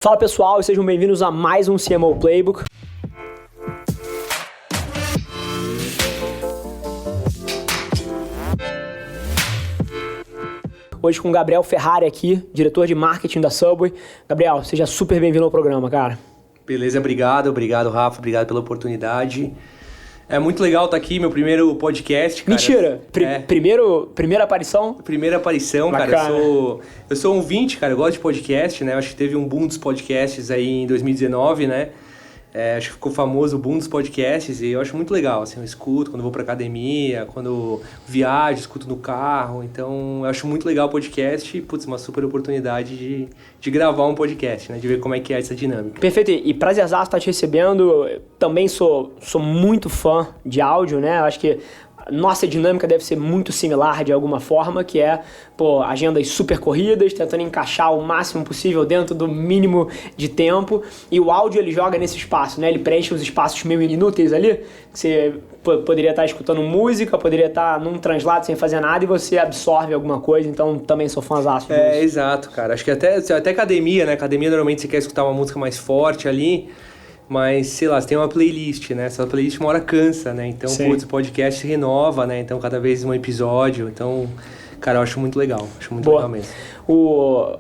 Fala pessoal, sejam bem-vindos a mais um CMO Playbook. Hoje com o Gabriel Ferrari aqui, diretor de marketing da Subway. Gabriel, seja super bem-vindo ao programa, cara. Beleza, obrigado Rafa, obrigado pela oportunidade. É muito legal estar aqui, meu primeiro podcast, cara. Mentira! Primeira aparição? Primeira aparição, bacana. Cara. Eu sou um ouvinte, cara, eu gosto de podcast, né? Eu acho que teve um boom dos podcasts aí em 2019, né? Acho que ficou famoso o boom dos podcasts e eu acho muito legal, assim, eu escuto quando vou pra academia, quando viajo, escuto no carro, então eu acho muito legal o podcast e, putz, uma super oportunidade de gravar um podcast, né, de ver como é que é essa dinâmica. Perfeito, e prazerzaço estar te recebendo, eu também sou muito fã de áudio, né, eu acho que nossa dinâmica deve ser muito similar de alguma forma, que é, agendas super corridas, tentando encaixar o máximo possível dentro do mínimo de tempo, e o áudio ele joga nesse espaço, né? Ele preenche os espaços meio inúteis ali, que você poderia estar escutando música, poderia estar num translado sem fazer nada e você absorve alguma coisa, então também sou fãzaço disso. Exato, cara. Acho que até academia, né? Academia normalmente você quer escutar uma música mais forte ali, mas, sei lá, você tem uma playlist, né? Essa playlist uma hora cansa, né? Então, o podcast se renova, né? Então, cada vez um episódio. Então, cara, eu acho muito legal. Acho muito legal mesmo.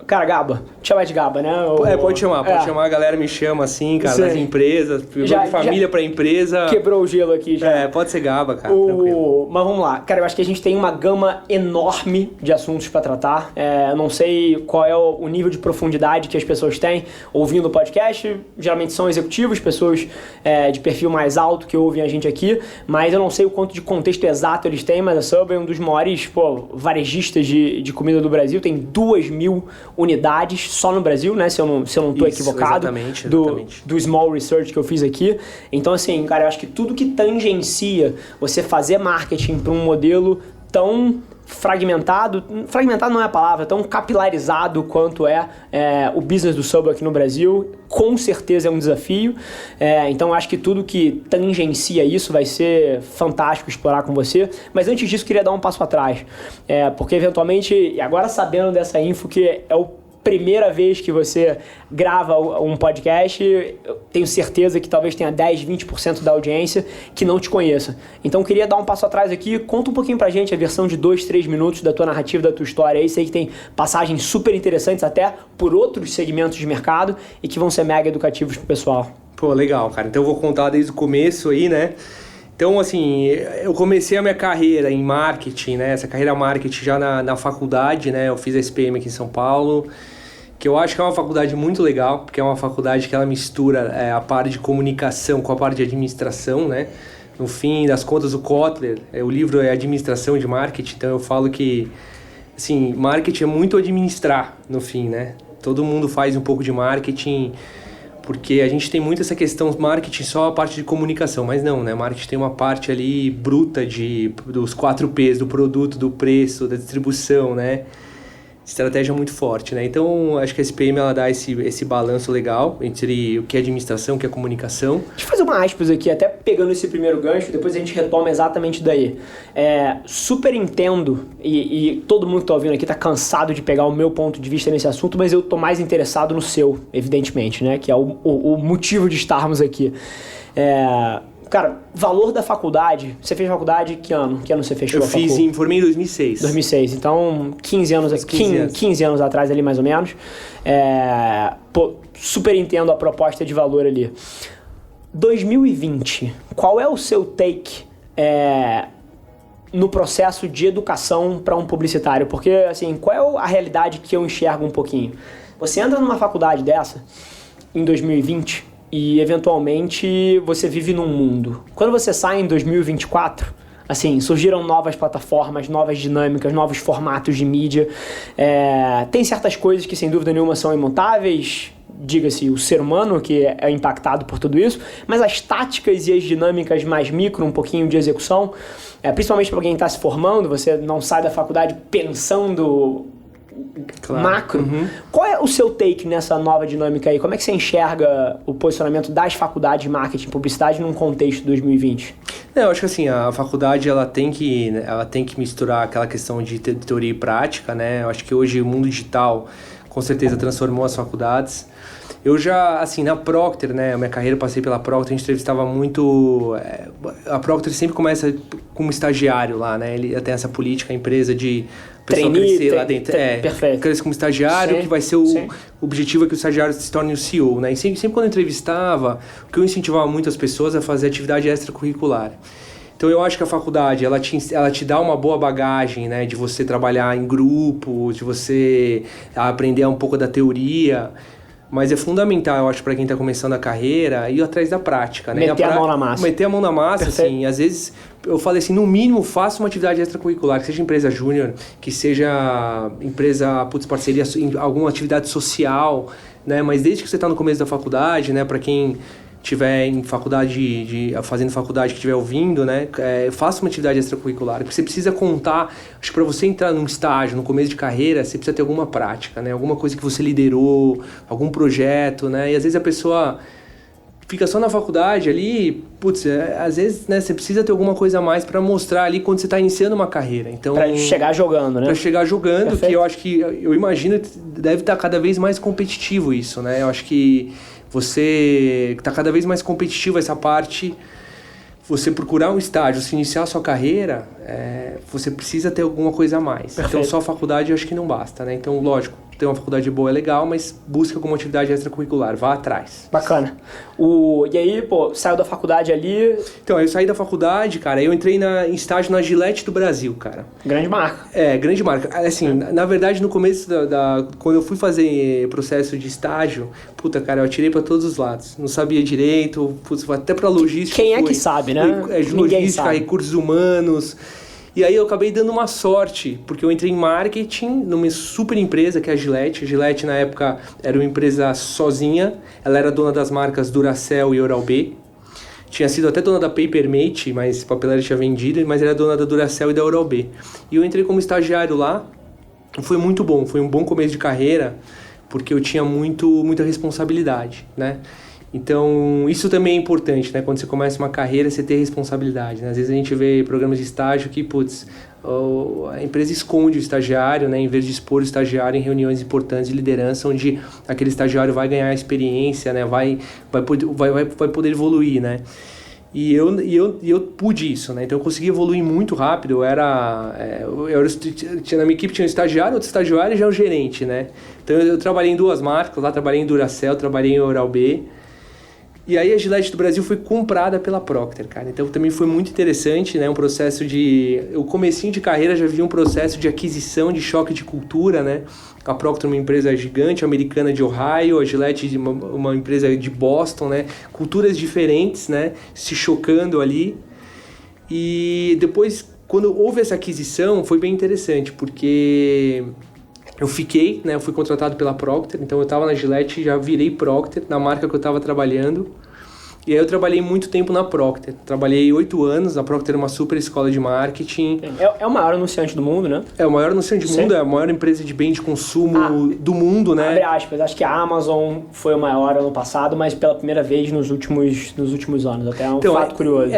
Cara, Gaba. Te chamar de Gaba, né? Pode chamar. A galera me chama assim, cara, nas empresas. De família pra empresa. Quebrou o gelo aqui já. Pode ser Gaba, cara, tranquilo. Mas vamos lá. Cara, eu acho que a gente tem uma gama enorme de assuntos pra tratar. Eu não sei qual é o nível de profundidade que as pessoas têm ouvindo o podcast. Geralmente são executivos, pessoas de perfil mais alto que ouvem a gente aqui. Mas eu não sei o quanto de contexto exato eles têm, mas a Subway é um dos maiores varejistas de comida do Brasil. Tem 2.000 unidades só no Brasil, né? Se eu não estou equivocado. Exatamente. Do small research que eu fiz aqui. Então, assim, cara, eu acho que tudo que tangencia você fazer marketing para um modelo tão fragmentado não é a palavra, tão capilarizado quanto o business do Subway aqui no Brasil, com certeza é um desafio. Então acho que tudo que tangencia isso vai ser fantástico explorar com você. Mas antes disso, queria dar um passo atrás, porque eventualmente, e agora sabendo dessa info que é o primeira vez que você grava um podcast, eu tenho certeza que talvez tenha 10, 20% da audiência que não te conheça. Então queria dar um passo atrás aqui, conta um pouquinho pra gente a versão de 2, 3 minutos da tua narrativa, da tua história aí. Sei que tem passagens super interessantes até por outros segmentos de mercado e que vão ser mega educativos pro pessoal. Legal, cara. Então eu vou contar desde o começo aí, né? Então, assim, eu comecei a minha carreira em marketing, né? Essa carreira marketing já na faculdade, né? Eu fiz a SPM aqui em São Paulo, que eu acho que é uma faculdade muito legal, porque é uma faculdade que ela mistura a parte de comunicação com a parte de administração, né? No fim das contas, o Kotler, o livro é Administração de Marketing, então eu falo que, assim, marketing é muito administrar, no fim, né? Todo mundo faz um pouco de marketing, porque a gente tem muito essa questão, marketing só a parte de comunicação, mas não, né? Marketing tem uma parte ali bruta dos 4 P's, do produto, do preço, da distribuição, né? Estratégia muito forte, né? Então, acho que a SPM ela dá esse balanço legal entre o que é administração, o que é comunicação. Deixa eu fazer uma aspas aqui, até pegando esse primeiro gancho, depois a gente retoma exatamente daí. Super entendo, e todo mundo que tá ouvindo aqui tá cansado de pegar o meu ponto de vista nesse assunto, mas eu tô mais interessado no seu, evidentemente, né? Que é o motivo de estarmos aqui. Cara, valor da faculdade. Você fez faculdade que ano? Que ano você fechou a faculdade? Eu formei em 2006. 2006, então 15 anos atrás ali mais ou menos. Super entendo a proposta de valor ali. 2020, qual é o seu take no processo de educação para um publicitário? Porque, assim, qual é a realidade que eu enxergo um pouquinho? Você entra numa faculdade dessa em 2020... e eventualmente você vive num mundo. Quando você sai em 2024, assim, surgiram novas plataformas, novas dinâmicas, novos formatos de mídia. Tem certas coisas que sem dúvida nenhuma são imutáveis, diga-se, o ser humano que é impactado por tudo isso, mas as táticas e as dinâmicas mais micro, um pouquinho de execução, principalmente para quem está se formando, você não sai da faculdade pensando claro. Macro. Uhum. Qual é o seu take nessa nova dinâmica aí? Como é que você enxerga o posicionamento das faculdades de marketing e publicidade num contexto de 2020? Eu acho que assim, a faculdade ela tem que misturar aquela questão de teoria e prática, né? Eu acho que hoje o mundo digital com certeza transformou as faculdades. Eu já, assim, na Procter, né, a minha carreira eu passei pela Procter, a gente entrevistava muito... a Procter sempre começa como estagiário lá, né, ele tem essa política, a empresa de pessoa crescer lá dentro. Perfeito. Cresce como estagiário, Sim, que vai ser o objetivo é que o estagiário se torne o CEO, né, e sempre quando eu entrevistava, o que eu incentivava muito as pessoas a fazer atividade extracurricular. Então eu acho que a faculdade, ela te dá uma boa bagagem, né, de você trabalhar em grupo, de você aprender um pouco da teoria, mas é fundamental, eu acho, para quem está começando a carreira, ir atrás da prática, né? Meter a mão na massa. Meter a mão na massa, assim, às vezes eu falei assim, no mínimo faça uma atividade extracurricular, que seja empresa júnior, que seja empresa, parceria em alguma atividade social, né, mas desde que você está no começo da faculdade, né, para quem tiver em faculdade, fazendo faculdade, que estiver ouvindo, né, faça uma atividade extracurricular, porque você precisa contar, acho que para você entrar num estágio, no começo de carreira, você precisa ter alguma prática, né, alguma coisa que você liderou, algum projeto, né, e às vezes a pessoa fica só na faculdade ali, às vezes, né, você precisa ter alguma coisa a mais para mostrar ali quando você está iniciando uma carreira, então... Para chegar jogando, né? Para chegar jogando, Perfeito. que eu imagino que deve estar cada vez mais competitivo isso, né, eu acho que você está cada vez mais competitivo essa parte, você procurar um estágio, se iniciar a sua carreira, você precisa ter alguma coisa a mais. Perfeito. Então só a faculdade eu acho que não basta, né? Então, lógico, ter uma faculdade boa é legal, mas busca alguma atividade extracurricular, vá atrás. Bacana. E aí, saiu da faculdade ali... Então, eu saí da faculdade, cara, eu entrei em estágio na Gillette do Brasil, cara. Grande marca. Grande marca. Assim, na verdade, no começo quando eu fui fazer processo de estágio, cara, eu atirei pra todos os lados. Não sabia direito, até pra logística. Quem é que sabe, né? Logística, recursos humanos. E aí eu acabei dando uma sorte, porque eu entrei em marketing numa super empresa que é a Gillette. A Gillette, na época, era uma empresa sozinha. Ela era dona das marcas Duracell e Oral-B. Tinha sido até dona da Papermate, mas papelaria tinha vendido, mas era dona da Duracell e da Oral-B. E eu entrei como estagiário lá. Foi muito bom, foi um bom começo de carreira, porque eu tinha muita responsabilidade, né? Então, isso também é importante, né? Quando você começa uma carreira, você ter responsabilidade, né? Às vezes a gente vê programas de estágio que, a empresa esconde o estagiário, né? Em vez de expor o estagiário em reuniões importantes de liderança, onde aquele estagiário vai ganhar experiência, né? Vai poder evoluir, né? E eu pude isso, né? Então eu consegui evoluir muito rápido. Na minha equipe tinha um estagiário, outro estagiário e já o gerente, né? Então eu trabalhei em 2 marcas, lá trabalhei em Duracell, trabalhei em Oral-B. E aí a Gillette do Brasil foi comprada pela Procter, cara. Então também foi muito interessante, né? Um processo o comecinho de carreira já vi um processo de aquisição, de choque de cultura, né? A Procter é uma empresa gigante, americana de Ohio, a Gillette uma empresa de Boston, né? Culturas diferentes, né? Se chocando ali. E depois, quando houve essa aquisição, foi bem interessante, porque eu fiquei, né? Eu fui contratado pela Procter, então eu estava na Gillette e já virei Procter, na marca que eu estava trabalhando. E aí eu trabalhei muito tempo na Procter. Trabalhei 8 anos, a Procter é uma super escola de marketing. É o maior anunciante do mundo, né? É o maior anunciante do mundo, é a maior empresa de bem de consumo do mundo, né? Abre aspas, acho que a Amazon foi o maior ano passado, mas pela primeira vez nos últimos anos. Até é um fato curioso.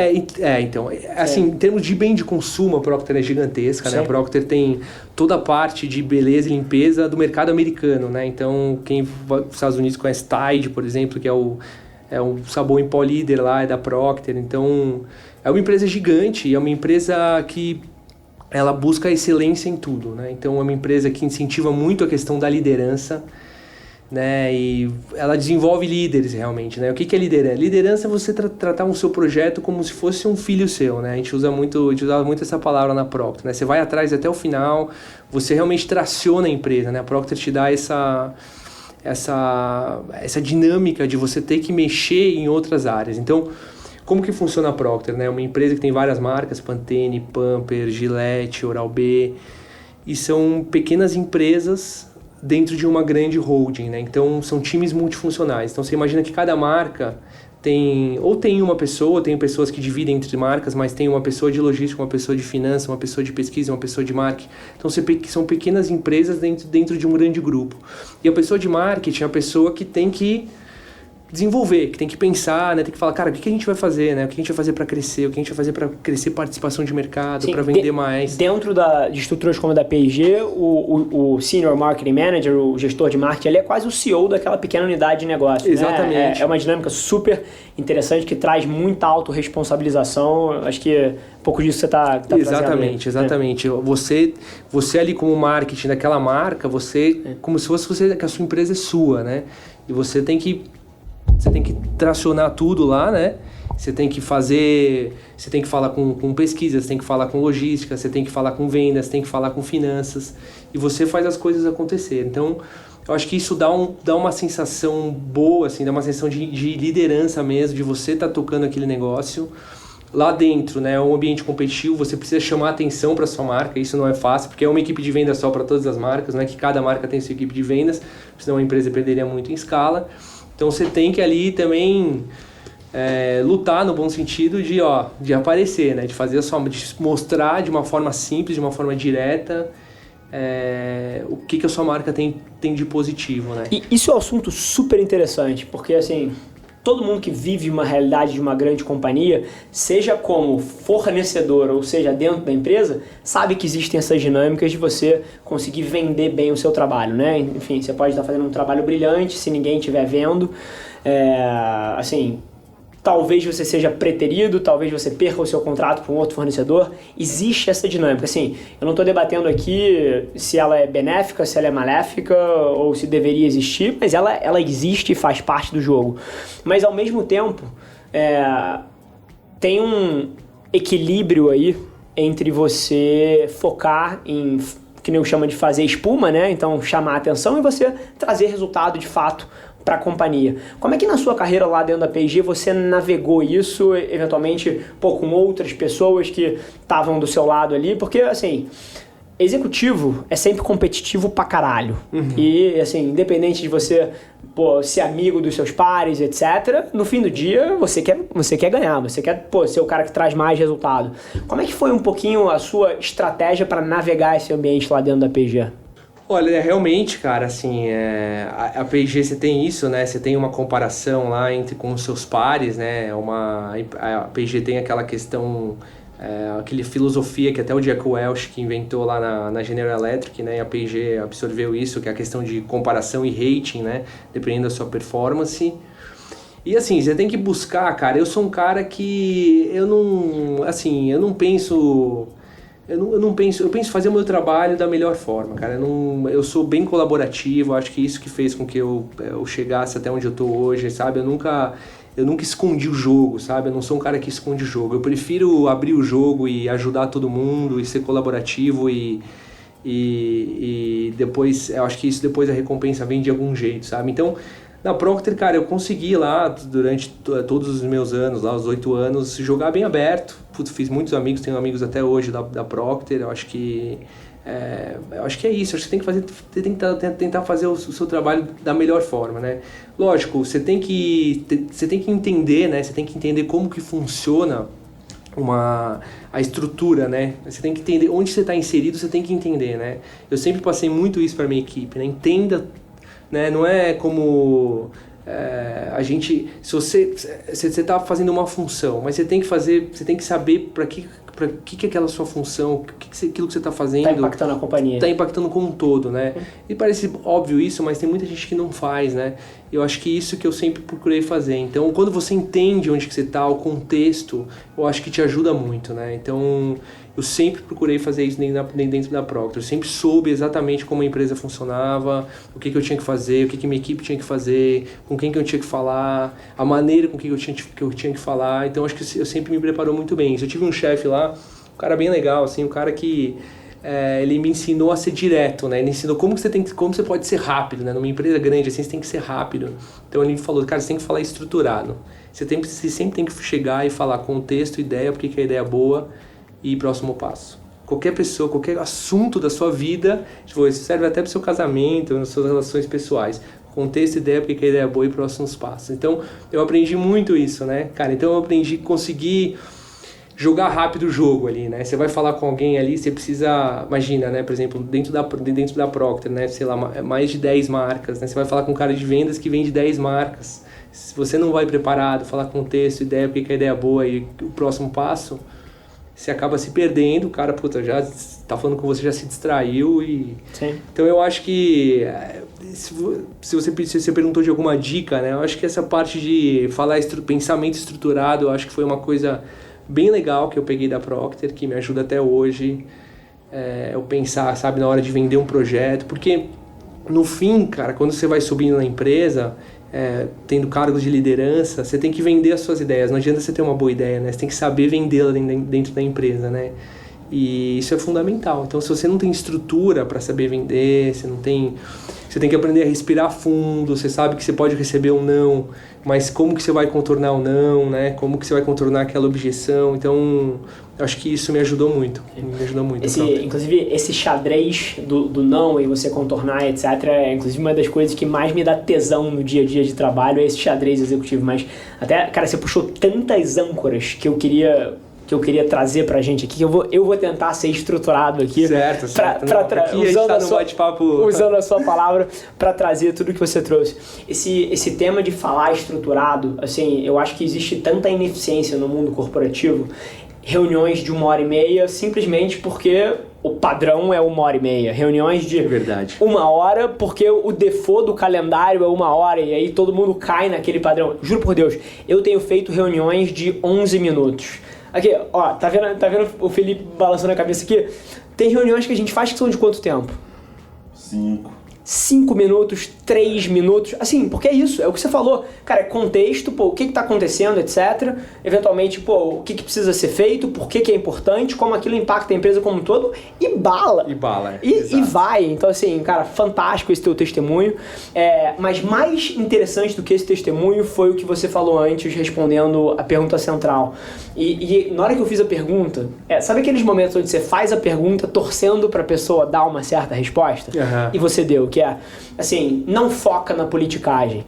Então, assim, em termos de bem de consumo, a Procter é gigantesca, né? A Procter tem toda a parte de beleza e limpeza do mercado americano, né? Então, quem vai para os Estados Unidos conhece Tide, por exemplo, que é um sabão em pó líder lá, é da Procter. Então, é uma empresa gigante, é uma empresa que ela busca a excelência em tudo, né? Então, é uma empresa que incentiva muito a questão da liderança, né? E ela desenvolve líderes, realmente, né? O que é liderança? Liderança é você tratar o seu projeto como se fosse um filho seu, né? A gente usava muito essa palavra na Procter, né? Você vai atrás até o final, você realmente traciona a empresa, né? A Procter te dá essa dinâmica de você ter que mexer em outras áreas. Então, como que funciona a Procter, né? Uma empresa que tem várias marcas, Pantene, Pampers, Gillette, Oral-B, e são pequenas empresas dentro de uma grande holding, né? Então, são times multifuncionais. Então, você imagina que cada marca tem uma pessoa, tem pessoas que dividem entre marcas, mas tem uma pessoa de logística, uma pessoa de finanças, uma pessoa de pesquisa, uma pessoa de marketing. Então, são pequenas empresas dentro de um grande grupo. E a pessoa de marketing é a pessoa que tem que desenvolver, que tem que pensar, né? Tem que falar, cara, o que a gente vai fazer, né? O que a gente vai fazer para crescer, o que a gente vai fazer para crescer participação de mercado, para vender mais. Dentro de estruturas como a da P&G, o Senior Marketing Manager, o gestor de marketing, ele é quase o CEO daquela pequena unidade de negócio. Exatamente. Né? É uma dinâmica super interessante que traz muita autorresponsabilização. Acho que um pouco disso você está exatamente, exatamente. Né? Você ali como marketing daquela marca, como se fosse que a sua empresa é sua, né? E você tem que tracionar tudo lá, né? Você tem que falar com pesquisa, você tem que falar com logística, você tem que falar com vendas, você tem que falar com finanças, e você faz as coisas acontecer. Então, eu acho que isso dá uma sensação boa, assim, dá uma sensação de liderança mesmo, de você estar tocando aquele negócio. Lá dentro, né, é um ambiente competitivo, você precisa chamar atenção para sua marca, isso não é fácil, porque é uma equipe de vendas só para todas as marcas, não é que cada marca tem sua equipe de vendas, senão a empresa perderia muito em escala. Então você tem que ali também lutar no bom sentido de aparecer, né? De mostrar de uma forma simples, de uma forma direta, o que a sua marca tem de positivo, né? E isso é um assunto super interessante, porque assim, todo mundo que vive uma realidade de uma grande companhia, seja como fornecedor ou seja dentro da empresa, sabe que existem essas dinâmicas de você conseguir vender bem o seu trabalho, né? Enfim, você pode estar fazendo um trabalho brilhante se ninguém estiver vendo, assim, talvez você seja preterido, talvez você perca o seu contrato para um outro fornecedor. Existe essa dinâmica. Assim, eu não estou debatendo aqui se ela é benéfica, se ela é maléfica ou se deveria existir, mas ela existe e faz parte do jogo. Mas, ao mesmo tempo, tem um equilíbrio aí entre você focar em, que nem eu chamo de fazer espuma, né? Então, chamar a atenção e você trazer resultado de fato para a companhia. Como é que na sua carreira lá dentro da P&G você navegou isso, eventualmente, com outras pessoas que estavam do seu lado ali? Porque, assim, executivo é sempre competitivo pra caralho. Uhum. E, assim, independente de você ser amigo dos seus pares, etc., no fim do dia você quer ganhar, você quer ser o cara que traz mais resultado. Como é que foi um pouquinho a sua estratégia para navegar esse ambiente lá dentro da P&G? Olha, realmente, cara, assim, a P&G você tem isso, né? Você tem uma comparação lá com os seus pares, né? A P&G tem aquela questão, aquela filosofia que até o Jack Welch que inventou lá na General Electric, né? E a P&G absorveu isso, que é a questão de comparação e rating, né? Dependendo da sua performance. E assim, você tem que buscar, cara, eu sou um cara que eu penso fazer o meu trabalho da melhor forma, cara. Eu sou bem colaborativo, acho que isso que fez com que eu chegasse até onde eu tô hoje, sabe? Eu nunca escondi o jogo, sabe? Eu não sou um cara que esconde o jogo. Eu prefiro abrir o jogo e ajudar todo mundo e ser colaborativo e depois, eu acho que isso depois a recompensa vem de algum jeito, sabe? Então, na Procter, cara, eu consegui lá, durante todos os meus anos, lá os 8 anos, jogar bem aberto. Fiz muitos amigos, tenho amigos até hoje da Procter. Eu acho que é isso. Acho que você tem que tentar fazer o seu trabalho da melhor forma, né? Lógico, você tem que entender, né? Você tem que entender como que funciona a estrutura, né? Você tem que entender onde você está inserido, você tem que entender, né? Eu sempre passei muito isso para minha equipe, né? Entenda, né? Não é como se você está fazendo uma função, mas você tem que saber para que aquela sua função, aquilo que você está fazendo está impactando a companhia, está impactando como um todo, né? E parece óbvio isso, mas tem muita gente que não faz, né? Eu acho que isso que eu sempre procurei fazer. Então, quando você entende onde que você está, o contexto, eu acho que te ajuda muito, né? Então, eu sempre procurei fazer isso dentro da Procter. Eu sempre soube exatamente como a empresa funcionava, o que eu tinha que fazer, o que minha equipe tinha que fazer, com quem que eu tinha que falar, a maneira com que eu tinha que falar. Então, acho que eu sempre me preparou muito bem. Eu tive um chefe lá, um cara bem legal, assim, um cara que ele me ensinou a ser direto, né? Ele ensinou como você pode ser rápido, né? Numa empresa grande, assim, você tem que ser rápido. Então, ele me falou, cara, você tem que falar estruturado. Você sempre tem que chegar e falar contexto, ideia, porque que a ideia é boa, e próximo passo. Qualquer pessoa, qualquer assunto da sua vida, isso serve até para o seu casamento, nas suas relações pessoais. Contexto, ideia, porque a ideia é boa e próximos passos. Então, eu aprendi muito isso, né, cara? Então, eu aprendi a conseguir jogar rápido o jogo ali, né? Você vai falar com alguém ali, você precisa, imagina, né? Por exemplo, dentro da Procter, né? Sei lá, mais de 10 marcas, né? Você vai falar com um cara de vendas que vende 10 marcas. Se você não vai preparado, falar contexto, ideia, porque que a ideia é boa e o próximo passo, você acaba se perdendo, o cara, puta, já tá falando com você, já se distraiu e... Sim. Então eu acho que, se você perguntou de alguma dica, né? Eu acho que essa parte de falar pensamento estruturado, eu acho que foi uma coisa bem legal que eu peguei da Procter, que me ajuda até hoje. Eu pensar, sabe, na hora de vender um projeto, porque no fim, cara, quando você vai subindo na empresa, tendo cargos de liderança, você tem que vender as suas ideias. Não adianta você ter uma boa ideia, né? Você tem que saber vendê-la dentro da empresa, né? E isso é fundamental. Então, se você não tem estrutura para saber vender, você tem que aprender a respirar fundo. Você sabe que você pode receber um não, mas como que você vai contornar o não, né? Como que você vai contornar aquela objeção? Então, eu acho que isso me ajudou muito. Inclusive, esse xadrez do não e você contornar, etc., é inclusive uma das coisas que mais me dá tesão no dia a dia de trabalho, é esse xadrez executivo. Mas até, cara, você puxou tantas âncoras que eu queria trazer pra gente aqui, que eu vou tentar ser estruturado aqui. Certo. Usando a sua palavra para trazer tudo que você trouxe. Esse tema de falar estruturado, assim, eu acho que existe tanta ineficiência no mundo corporativo, reuniões de 1h30 simplesmente porque o padrão é 1h30, reuniões de 1h porque o default do calendário é 1h e aí todo mundo cai naquele padrão. Juro por Deus, eu tenho feito reuniões de 11 minutos. Aqui, ó, tá vendo o Felipe balançando a cabeça aqui? Tem reuniões que a gente faz que são de quanto tempo? 5 minutos, 3 minutos, assim, porque é isso, é o que você falou, cara, é contexto, o que tá acontecendo, etc, eventualmente, o que precisa ser feito, por que é importante, como aquilo impacta a empresa como um todo, e bala. E vai, então assim, cara, fantástico esse teu testemunho, mas mais interessante do que esse testemunho foi o que você falou antes, respondendo a pergunta central, e na hora que eu fiz a pergunta, sabe aqueles momentos onde você faz a pergunta torcendo pra pessoa dar uma certa resposta? E você deu, que é, assim, não foca na politicagem.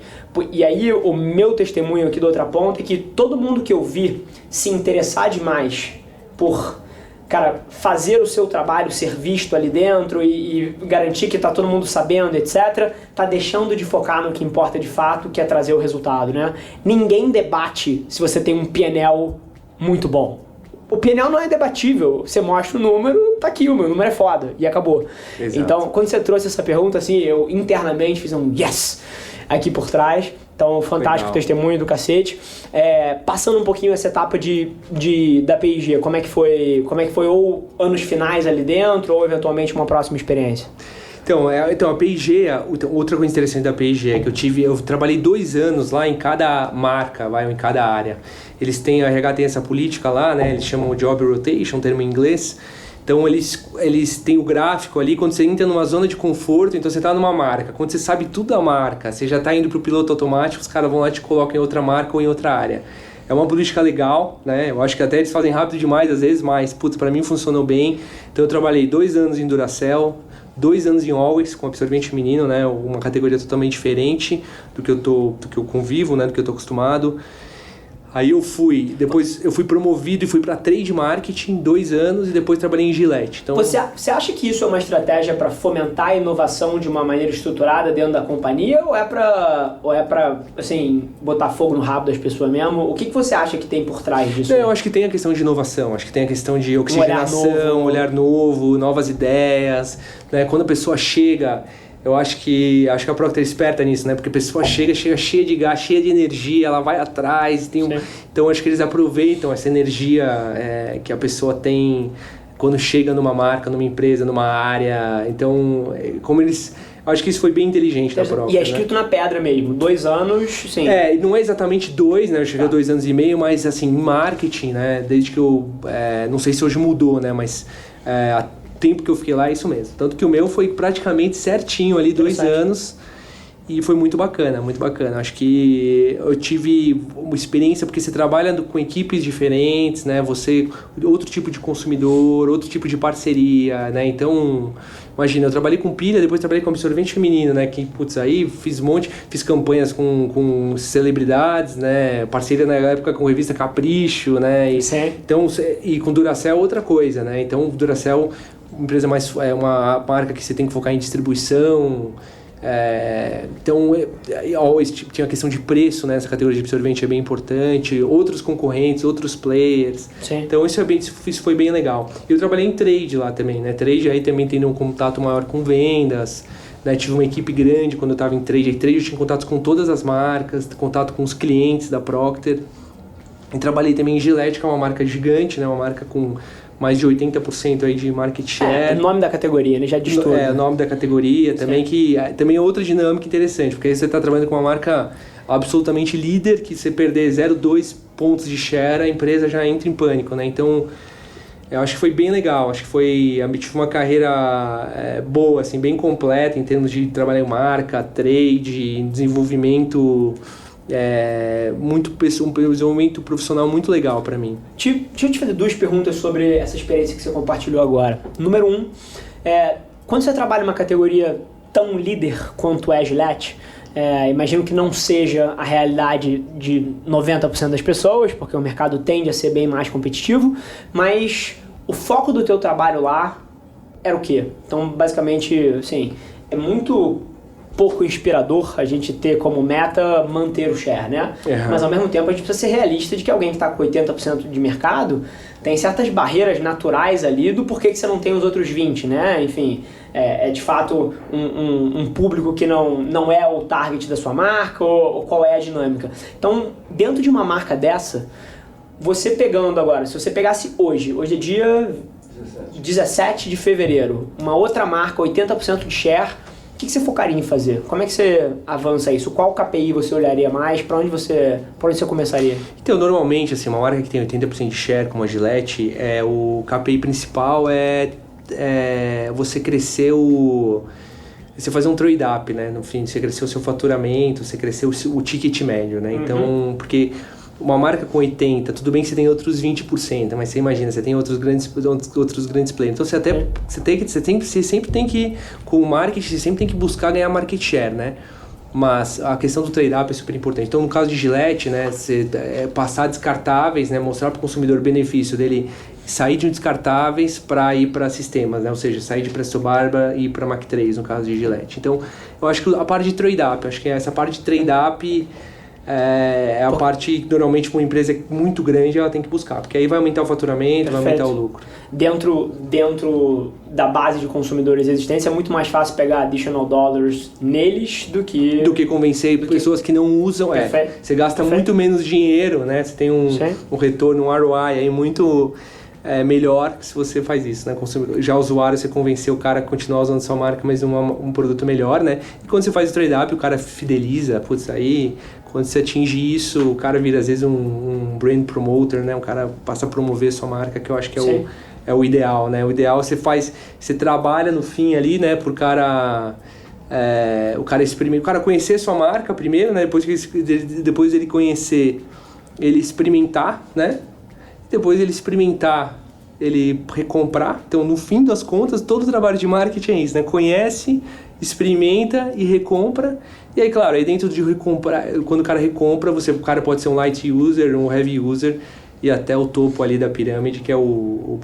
E aí o meu testemunho aqui do outra ponta é que todo mundo que eu vi se interessar demais por, cara, fazer o seu trabalho ser visto ali dentro e garantir que tá todo mundo sabendo, etc, tá deixando de focar no que importa de fato, que é trazer o resultado, né? Ninguém debate se você tem um PNL muito bom. O PNL não é debatível, você mostra o número, tá aqui, o meu número é foda, e acabou. Exato. Então, quando você trouxe essa pergunta, assim, eu internamente fiz um yes aqui por trás. Então, fantástico testemunho do cacete. Passando um pouquinho essa etapa da P&G, como é que foi ou anos finais ali dentro, ou eventualmente uma próxima experiência? Então, a P&G, outra coisa interessante da P&G é que eu trabalhei 2 anos lá em cada marca, em cada área. A RH tem essa política lá, né? Eles chamam de Job Rotation, termo em inglês. Então, eles têm o gráfico ali, quando você entra numa zona de conforto, então você está numa marca. Quando você sabe tudo da marca, você já está indo para o piloto automático, os caras vão lá e te colocam em outra marca ou em outra área. É uma política legal, né? Eu acho que até eles fazem rápido demais às vezes, mas, para mim funcionou bem. Então, eu trabalhei 2 anos em Duracell, 2 anos em Always, com absorvente feminino, né? Uma categoria totalmente diferente do que eu convivo, né? Do que eu tô acostumado. Aí depois eu fui promovido e fui para trade marketing 2 anos e depois trabalhei em Gillette. Então, você acha que isso é uma estratégia para fomentar a inovação de uma maneira estruturada dentro da companhia ou é para assim, botar fogo no rabo das pessoas mesmo? O que você acha que tem por trás disso? Eu acho que tem a questão de inovação, acho que tem a questão de oxigenação, olhar novo, novas ideias, né? Quando a pessoa chega... Eu acho que a Procter é esperta nisso, né? Porque a pessoa chega cheia de gás, cheia de energia, ela vai atrás. Então, acho que eles aproveitam essa energia que a pessoa tem quando chega numa marca, numa empresa, numa área. Então, acho que isso foi bem inteligente da Procter. E é escrito na pedra mesmo, 2 anos, sim. Não é exatamente 2, né? Eu cheguei a 2 anos e meio, mas assim, em marketing, né? Desde que eu... não sei se hoje mudou, né? Mas... tempo que eu fiquei lá é isso mesmo. Tanto que o meu foi praticamente certinho ali, 2 anos. E foi muito bacana, muito bacana. Acho que eu tive uma experiência, porque você trabalha com equipes diferentes, né? Você, outro tipo de consumidor, outro tipo de parceria, né? Então, imagina, eu trabalhei com pilha, depois trabalhei com absorvente feminino, né? Que, putz, aí fiz campanhas com celebridades, né? Parceria na época com a revista Capricho, né? Então, e com Duracell outra coisa, né? Então, Duracell, empresa mais, é uma marca que você tem que focar em distribuição. Então, tinha a questão de preço, né? Essa categoria de absorvente é bem importante, outros concorrentes, outros players. Sim. Então isso foi bem legal. Eu trabalhei em trade lá também, né? Trade aí também tem um contato maior com vendas, né? Tive uma equipe grande quando eu estava em trade. Em trade eu tinha contato com todas as marcas, contato com os clientes da Procter. E trabalhei também em Gillette, que é uma marca gigante, né? Uma marca com mais de 80% aí de market share. O nome da categoria, né? Já diz tudo. O nome da categoria também, que também é outra dinâmica interessante, porque aí você está trabalhando com uma marca absolutamente líder, que você perder 0,2 pontos de share, a empresa já entra em pânico, né? Então, eu acho que foi bem legal, acho que tive uma carreira boa, assim, bem completa em termos de trabalhar em marca, trade, desenvolvimento... um desenvolvimento profissional muito legal para mim. Deixa eu te fazer 2 perguntas sobre essa experiência que você compartilhou agora. Número 1, quando você trabalha em uma categoria tão líder quanto é a Gillette, imagino que não seja a realidade de 90% das pessoas, porque o mercado tende a ser bem mais competitivo, mas o foco do teu trabalho lá era o quê? Então, basicamente, assim, é muito pouco inspirador a gente ter como meta manter o share, né? Uhum. Mas ao mesmo tempo a gente precisa ser realista de que alguém que está com 80% de mercado tem certas barreiras naturais ali do porquê que você não tem os outros 20%, né? Enfim, é de fato um público que não é o target da sua marca ou qual é a dinâmica. Então, dentro de uma marca dessa, você pegando agora, se você pegasse hoje é dia 17 de fevereiro, uma outra marca, 80% de share, o que você focaria em fazer? Como é que você avança isso? Qual KPI você olharia mais? Para onde você começaria? Então, normalmente, assim, uma marca que tem 80% de share, como a Gillette, o KPI principal é você crescer você fazer um trade-up, né? No fim, você crescer o seu faturamento, você crescer o ticket médio, né? Então, porque... Uma marca com 80%, tudo bem que você tem outros 20%, mas você imagina, você tem outros grandes players. Então você sempre tem que, com o marketing, você sempre tem que buscar ganhar market share, né? Mas a questão do trade-up é super importante. Então, no caso de Gillette, né, você passar descartáveis, né, mostrar para o consumidor o benefício dele sair de descartáveis para ir para sistemas, né? Ou seja, sair de Presto Barba e ir para Mach 3, no caso de Gillette. Então, eu acho que a parte de trade-up, acho que essa parte de trade-up a parte que normalmente uma empresa muito grande ela tem que buscar, porque aí vai aumentar o faturamento, vai aumentar o lucro. Dentro da base de consumidores existentes é muito mais fácil pegar additional dollars neles do que convencer pessoas que não usam. Você gasta muito menos dinheiro, né? Você tem um retorno, um ROI aí muito melhor se você faz isso, né? Já o usuário, você convenceu o cara a continuar usando sua marca, mas um produto melhor, né? E quando você faz o trade-up, o cara fideliza, aí... Quando você atinge isso, o cara vira às vezes um brand promoter, né? O cara passa a promover a sua marca, que eu acho que é o ideal, né? O ideal você trabalha no fim ali, né? Pro cara, o cara conhecer a sua marca primeiro, né? Depois ele conhecer, ele experimentar, né? Depois ele experimentar, ele recomprar. Então, no fim das contas, todo o trabalho de marketing é isso, né? Conhece, experimenta e recompra. E aí, claro, aí dentro de recomprar, quando o cara recompra, o cara pode ser um light user, um heavy user e até o topo ali da pirâmide, que é o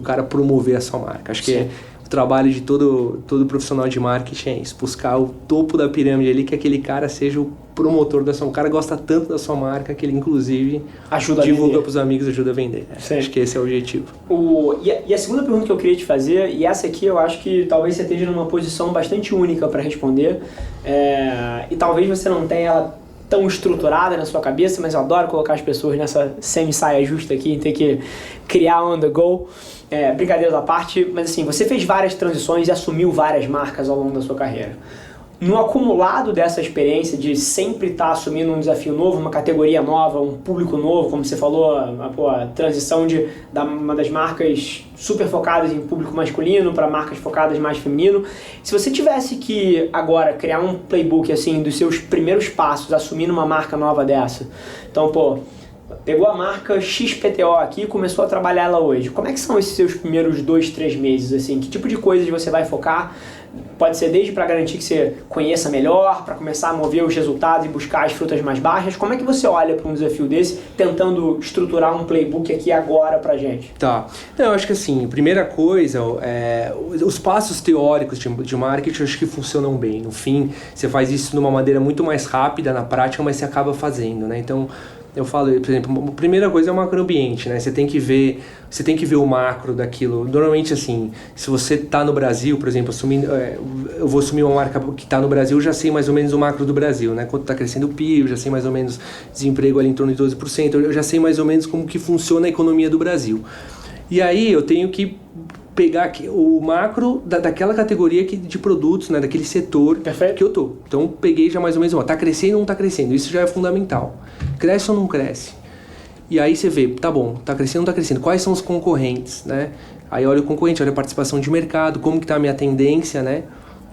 cara promover a sua marca. Acho que o trabalho de todo profissional de marketing é isso, buscar o topo da pirâmide ali, que aquele cara seja o promotor da sua marca. O cara gosta tanto da sua marca que ele, inclusive, divulga para os amigos, ajuda a vender. Acho que esse é o objetivo. E a segunda pergunta que eu queria te fazer, e essa aqui eu acho que talvez você esteja numa posição bastante única para responder, e talvez você não tenha ela tão estruturada na sua cabeça, mas eu adoro colocar as pessoas nessa semi-saia justa aqui, em ter que criar on the go. Brincadeiras à parte, mas assim, você fez várias transições e assumiu várias marcas ao longo da sua carreira. no acumulado dessa experiência de sempre estar assumindo um desafio novo, uma categoria nova, um público novo, como você falou, a transição de uma das marcas super focadas em público masculino para marcas focadas mais feminino. Se você tivesse que agora criar um playbook assim dos seus primeiros passos assumindo uma marca nova dessa, então, pegou a marca XPTO aqui e começou a trabalhar ela hoje. Como é que são esses seus primeiros 2, 3 meses? Assim? Que tipo de coisas você vai focar? Pode ser desde para garantir que você conheça melhor, para começar a mover os resultados e buscar as frutas mais baixas. Como é que você olha para um desafio desse, tentando estruturar um playbook aqui agora pra gente? Tá. Eu acho que assim, primeira coisa, os passos teóricos de marketing eu acho que funcionam bem. No fim, você faz isso de uma maneira muito mais rápida na prática, mas você acaba fazendo, né? Então, eu falo, por exemplo, a primeira coisa é o macroambiente, né? Você tem que ver o macro daquilo. Normalmente, assim, se você está no Brasil, por exemplo, eu vou assumir uma marca que está no Brasil, eu já sei mais ou menos o macro do Brasil, né? Quanto está crescendo o PIB, eu já sei mais ou menos desemprego ali em torno de 12%, eu já sei mais ou menos como que funciona a economia do Brasil. E aí eu tenho que pegar o macro daquela categoria de produtos, né, daquele setor. Perfeito. Que eu tô. Então peguei já mais ou menos, tá crescendo ou não tá crescendo? Isso já é fundamental. Cresce ou não cresce? E aí você vê, tá bom, tá crescendo ou não tá crescendo? Quais são os concorrentes, né? Aí olha o concorrente, olha a participação de mercado, como que tá a minha tendência, né?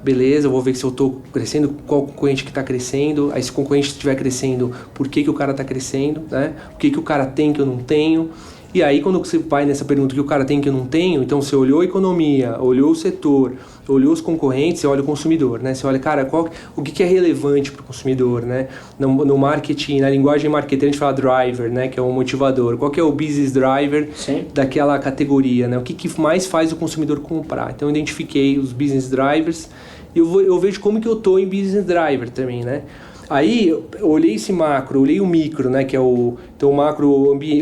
Beleza, eu vou ver se eu tô crescendo, qual concorrente que tá crescendo. Aí se o concorrente estiver crescendo, por que o cara tá crescendo, né? O que o cara tem que eu não tenho? E aí, quando você vai nessa pergunta que o cara tem que eu não tenho, então você olhou a economia, olhou o setor, olhou os concorrentes, você olha o consumidor, né? Você olha, cara, o que é relevante para o consumidor, né? No marketing, na linguagem marketing, a gente fala driver, né? Que é um motivador. Qual que é o business driver daquela categoria, né? O que mais faz o consumidor comprar? Então, eu identifiquei os business drivers e eu vejo como que eu tô em business driver também, né? Aí eu olhei esse macro, olhei o micro, né, que é o macro, o ambiente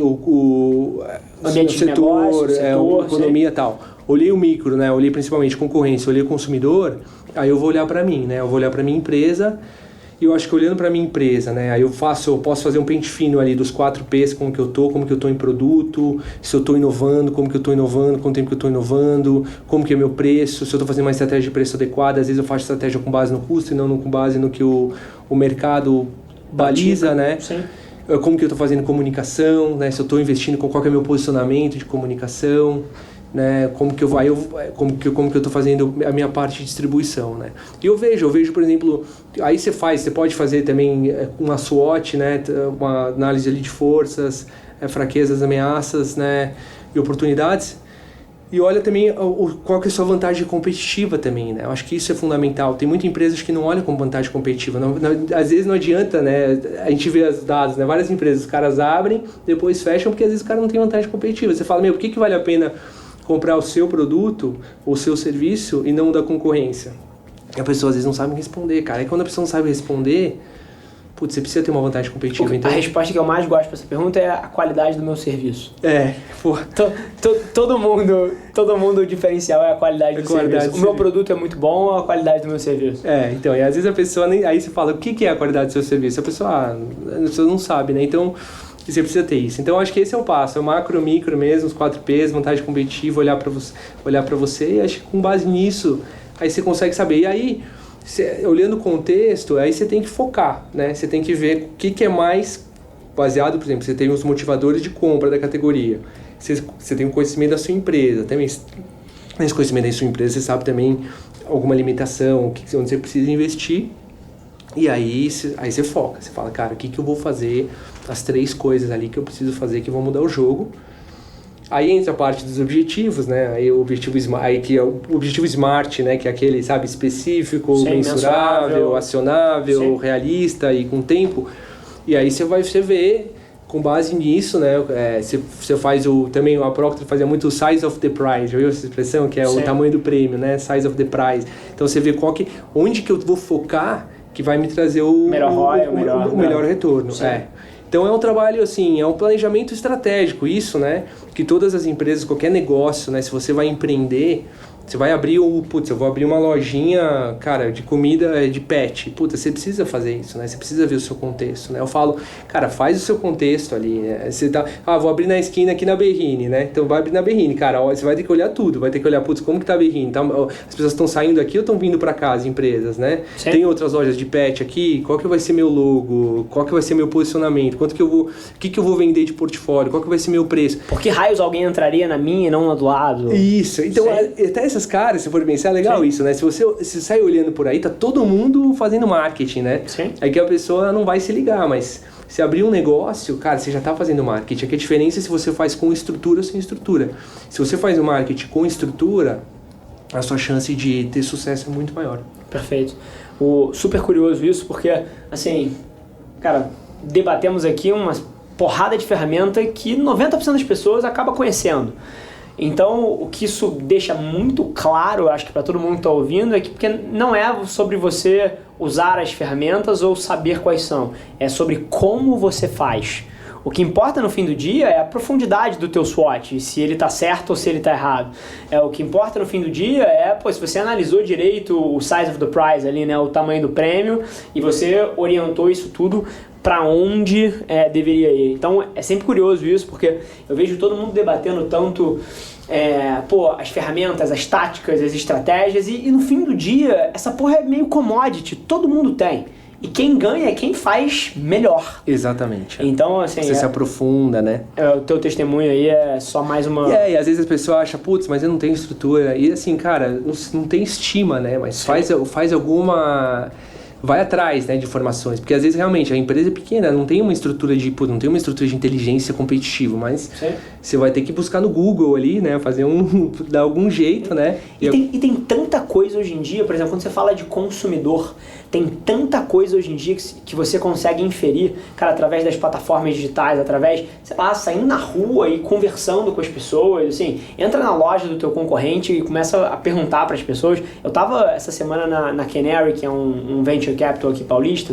setor, a economia e tal. Olhei o micro, né, olhei principalmente concorrência, olhei o consumidor, aí eu vou olhar para mim, né, eu vou olhar para minha empresa. E eu acho que olhando para minha empresa, né, aí eu posso fazer um pente fino ali dos 4 P's, como que eu tô em produto, se eu tô inovando, como que eu tô inovando, quanto tempo que eu tô inovando, como que é meu preço, se eu tô fazendo uma estratégia de preço adequada, às vezes eu faço estratégia com base no custo e não com base no que o mercado baliza, né? Sim. Como que eu tô fazendo comunicação, né, se eu tô investindo, qual que é o meu posicionamento de comunicação, né, como que eu tô fazendo a minha parte de distribuição, né? E eu vejo, por exemplo, aí você pode fazer também uma SWOT, né, uma análise ali de forças, fraquezas, ameaças, né, e oportunidades. E olha também qual que é a sua vantagem competitiva também, né? Eu acho que isso é fundamental. Tem muitas empresas que não olham como vantagem competitiva. Às vezes não adianta, né? A gente vê os dados, né? Várias empresas, os caras abrem, depois fecham, porque às vezes o cara não tem vantagem competitiva. Você fala, por que vale a pena comprar o seu produto, o seu serviço e não o da concorrência? E a pessoa às vezes não sabe responder, cara. E quando a pessoa não sabe responder, você precisa ter uma vantagem competitiva. Então, a resposta que eu mais gosto para essa pergunta é a qualidade do meu serviço. Todo mundo o diferencial é a qualidade do serviço. O meu produto é muito bom ou a qualidade do meu serviço? Então, e às vezes a pessoa aí você fala, o que é a qualidade do seu serviço? A pessoa não sabe, né? Então, você precisa ter isso. Então, acho que esse é o passo, é o macro, micro mesmo, os 4 P's, vantagem competitiva, olhar para você, e acho que com base nisso, aí você consegue saber. E aí, olhando o contexto, aí você tem que focar, né? Você tem que ver o que é mais baseado, por exemplo, você tem os motivadores de compra da categoria, você tem o conhecimento da sua empresa, também nesse conhecimento da sua empresa você sabe também alguma limitação, onde você precisa investir, e aí você foca, você fala, cara, o que eu vou fazer, as 3 coisas ali que eu preciso fazer que vão mudar o jogo. Aí entra a parte dos objetivos, né? Aí o objetivo que é o objetivo SMART, né? Que é aquele, sabe, específico, mensurável, acionável, sim, realista e com tempo. E aí você vê, com base nisso, né? Você faz também a Procter fazia muito o size of the prize, já viu essa expressão? Que é sim, o tamanho do prêmio, né? Size of the prize. Então você vê onde que eu vou focar que vai me trazer o melhor retorno. Então é um trabalho assim, é um planejamento estratégico, isso, né? Que todas as empresas, qualquer negócio, né? Se você vai empreender, Você vai abrir eu vou abrir uma lojinha, cara, de comida de pet. Puta, você precisa fazer isso, né? Você precisa ver o seu contexto, né? Eu falo, cara, faz o seu contexto ali, né? Você tá, vou abrir na esquina aqui na Berrine, né? Então vai abrir na Berrine, cara, você vai ter que olhar tudo, vai ter que olhar, putz, como que tá a Berrine? Tá, as pessoas estão saindo aqui ou estão vindo para casa, empresas, né? Sim. Tem outras lojas de pet aqui, qual que vai ser meu logo? Qual que vai ser meu posicionamento? O que eu vou vender de portfólio? Qual que vai ser meu preço? Por que raios alguém entraria na minha e não na do lado? Isso, então até essas caras, se for pensar, é legal. Sim. Isso, né? Se você sai olhando por aí, tá todo mundo fazendo marketing, né? Sim. Aí que a pessoa não vai se ligar, mas se abrir um negócio, cara, você já tá fazendo marketing. Aqui a diferença é se você faz com estrutura ou sem estrutura. Se você faz o marketing com estrutura, a sua chance de ter sucesso é muito maior. Perfeito. Super curioso isso, porque, assim, cara, debatemos aqui uma porrada de ferramenta que 90% das pessoas acaba conhecendo. Então, o que isso deixa muito claro, acho que para todo mundo que está ouvindo, é que porque não é sobre você usar as ferramentas ou saber quais são, é sobre como você faz. O que importa no fim do dia é a profundidade do teu SWOT, se ele está certo ou se ele está errado. O que importa no fim do dia é, se você analisou direito o size of the prize ali, né, o tamanho do prêmio, e você orientou isso tudo para onde deveria ir. Então é sempre curioso isso, porque eu vejo todo mundo debatendo tanto as ferramentas, as táticas, as estratégias, e no fim do dia essa porra é meio commodity, todo mundo tem. E quem ganha é quem faz melhor. Exatamente. Então, assim... Você se aprofunda, né? O teu testemunho aí é só mais uma... E às vezes a pessoa acha, putz, mas eu não tenho estrutura. E assim, cara, não tem estima, né? Mas faz alguma... Vai atrás, né, de informações, porque às vezes realmente a empresa é pequena, não tem uma estrutura de inteligência competitiva, mas você vai ter que buscar no Google ali, né, dar algum jeito, né? E tem tanta coisa hoje em dia, por exemplo, quando você fala de consumidor, tem tanta coisa hoje em dia que você consegue inferir, cara, através das plataformas digitais, através, sei lá, saindo na rua e conversando com as pessoas, assim, entra na loja do teu concorrente e começa a perguntar para as pessoas. Eu tava essa semana na Canary, que é um venture capital aqui paulista,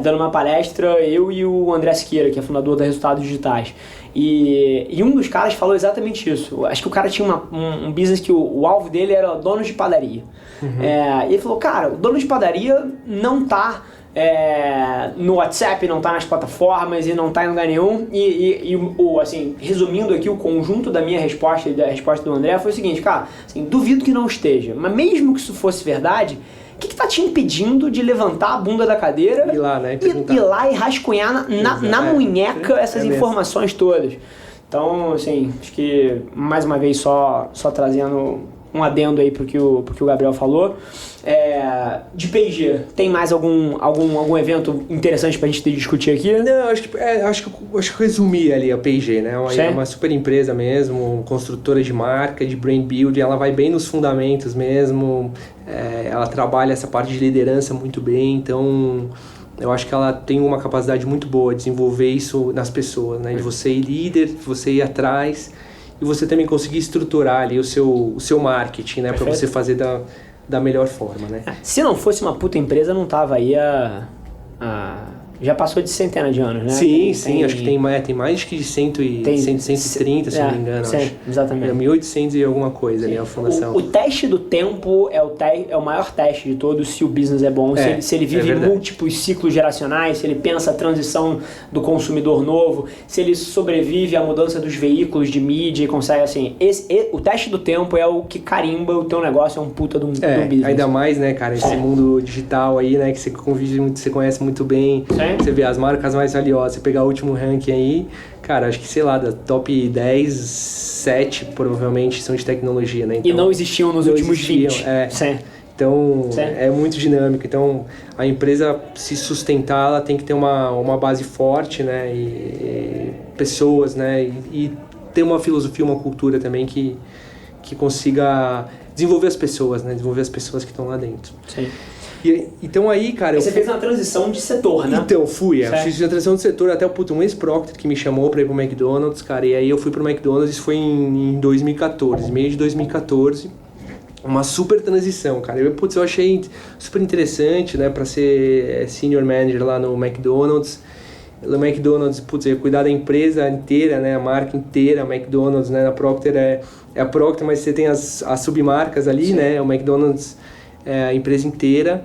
dando uma palestra, eu e o André Siqueira, que é fundador da Resultados Digitais. E um dos caras falou exatamente isso. Acho que o cara tinha um business que o alvo dele era donos de padaria. Uhum. E ele falou, cara, o dono de padaria não tá no WhatsApp, não tá nas plataformas e não tá em lugar nenhum. Assim, resumindo aqui, o conjunto da minha resposta e da resposta do André foi o seguinte, cara, assim, duvido que não esteja, mas mesmo que isso fosse verdade, o que tá te impedindo de levantar a bunda da cadeira ir lá, né, ir lá e rascunhar na munheca essas informações todas? Então, assim, acho que mais uma vez só trazendo um adendo aí pro que o Gabriel falou. De P&G, tem mais algum evento interessante pra gente discutir aqui? Não, acho que eu resumi ali a P&G, né? É uma super empresa mesmo, construtora de marca, de brand building, ela vai bem nos fundamentos mesmo, ela trabalha essa parte de liderança muito bem, então eu acho que ela tem uma capacidade muito boa de desenvolver isso nas pessoas, né? De você ir líder, de você ir atrás e você também conseguir estruturar ali o seu marketing, né? Para você fazer da melhor forma, né? Se não fosse uma puta empresa, não tava aí já passou de centenas de anos, né? Sim, acho que tem mais que de 130, se não me engano. Sim, acho. Exatamente. 1800 e alguma coisa ali, a fundação. O teste do tempo é o maior teste de todos, se o business é bom, se ele vive múltiplos ciclos geracionais, se ele pensa a transição do consumidor novo, se ele sobrevive à mudança dos veículos de mídia e consegue, assim, o teste do tempo é o que carimba o teu negócio, é um puta de um business. Ainda mais, né, cara, esse mundo digital aí, né, que você convive muito, você conhece muito bem. Você vê as marcas mais valiosas, você pegar o último ranking aí, cara, acho que, sei lá, da top 10, 7 provavelmente são de tecnologia, né? Então, e não existiam nos últimos 20. Então, é muito dinâmico. Então, a empresa se sustentar, ela tem que ter uma base forte, né? E pessoas, né? E ter uma filosofia, uma cultura também que consiga desenvolver as pessoas, né? Desenvolver as pessoas que estão lá dentro. Sim. Então aí, cara... Você fez uma transição de setor, né? Então, fiz uma transição de setor até um ex-Procter que me chamou pra ir pro McDonald's, cara, e aí eu fui pro McDonald's, isso foi em 2014, meio de 2014, uma super transição, cara. Eu achei super interessante, né, pra ser senior manager lá no McDonald's. No McDonald's, putz, eu ia cuidar da empresa inteira, né? A marca inteira, a McDonald's, né? Na Procter é a Procter, mas você tem as submarcas ali, sim, né? O McDonald's é a empresa inteira.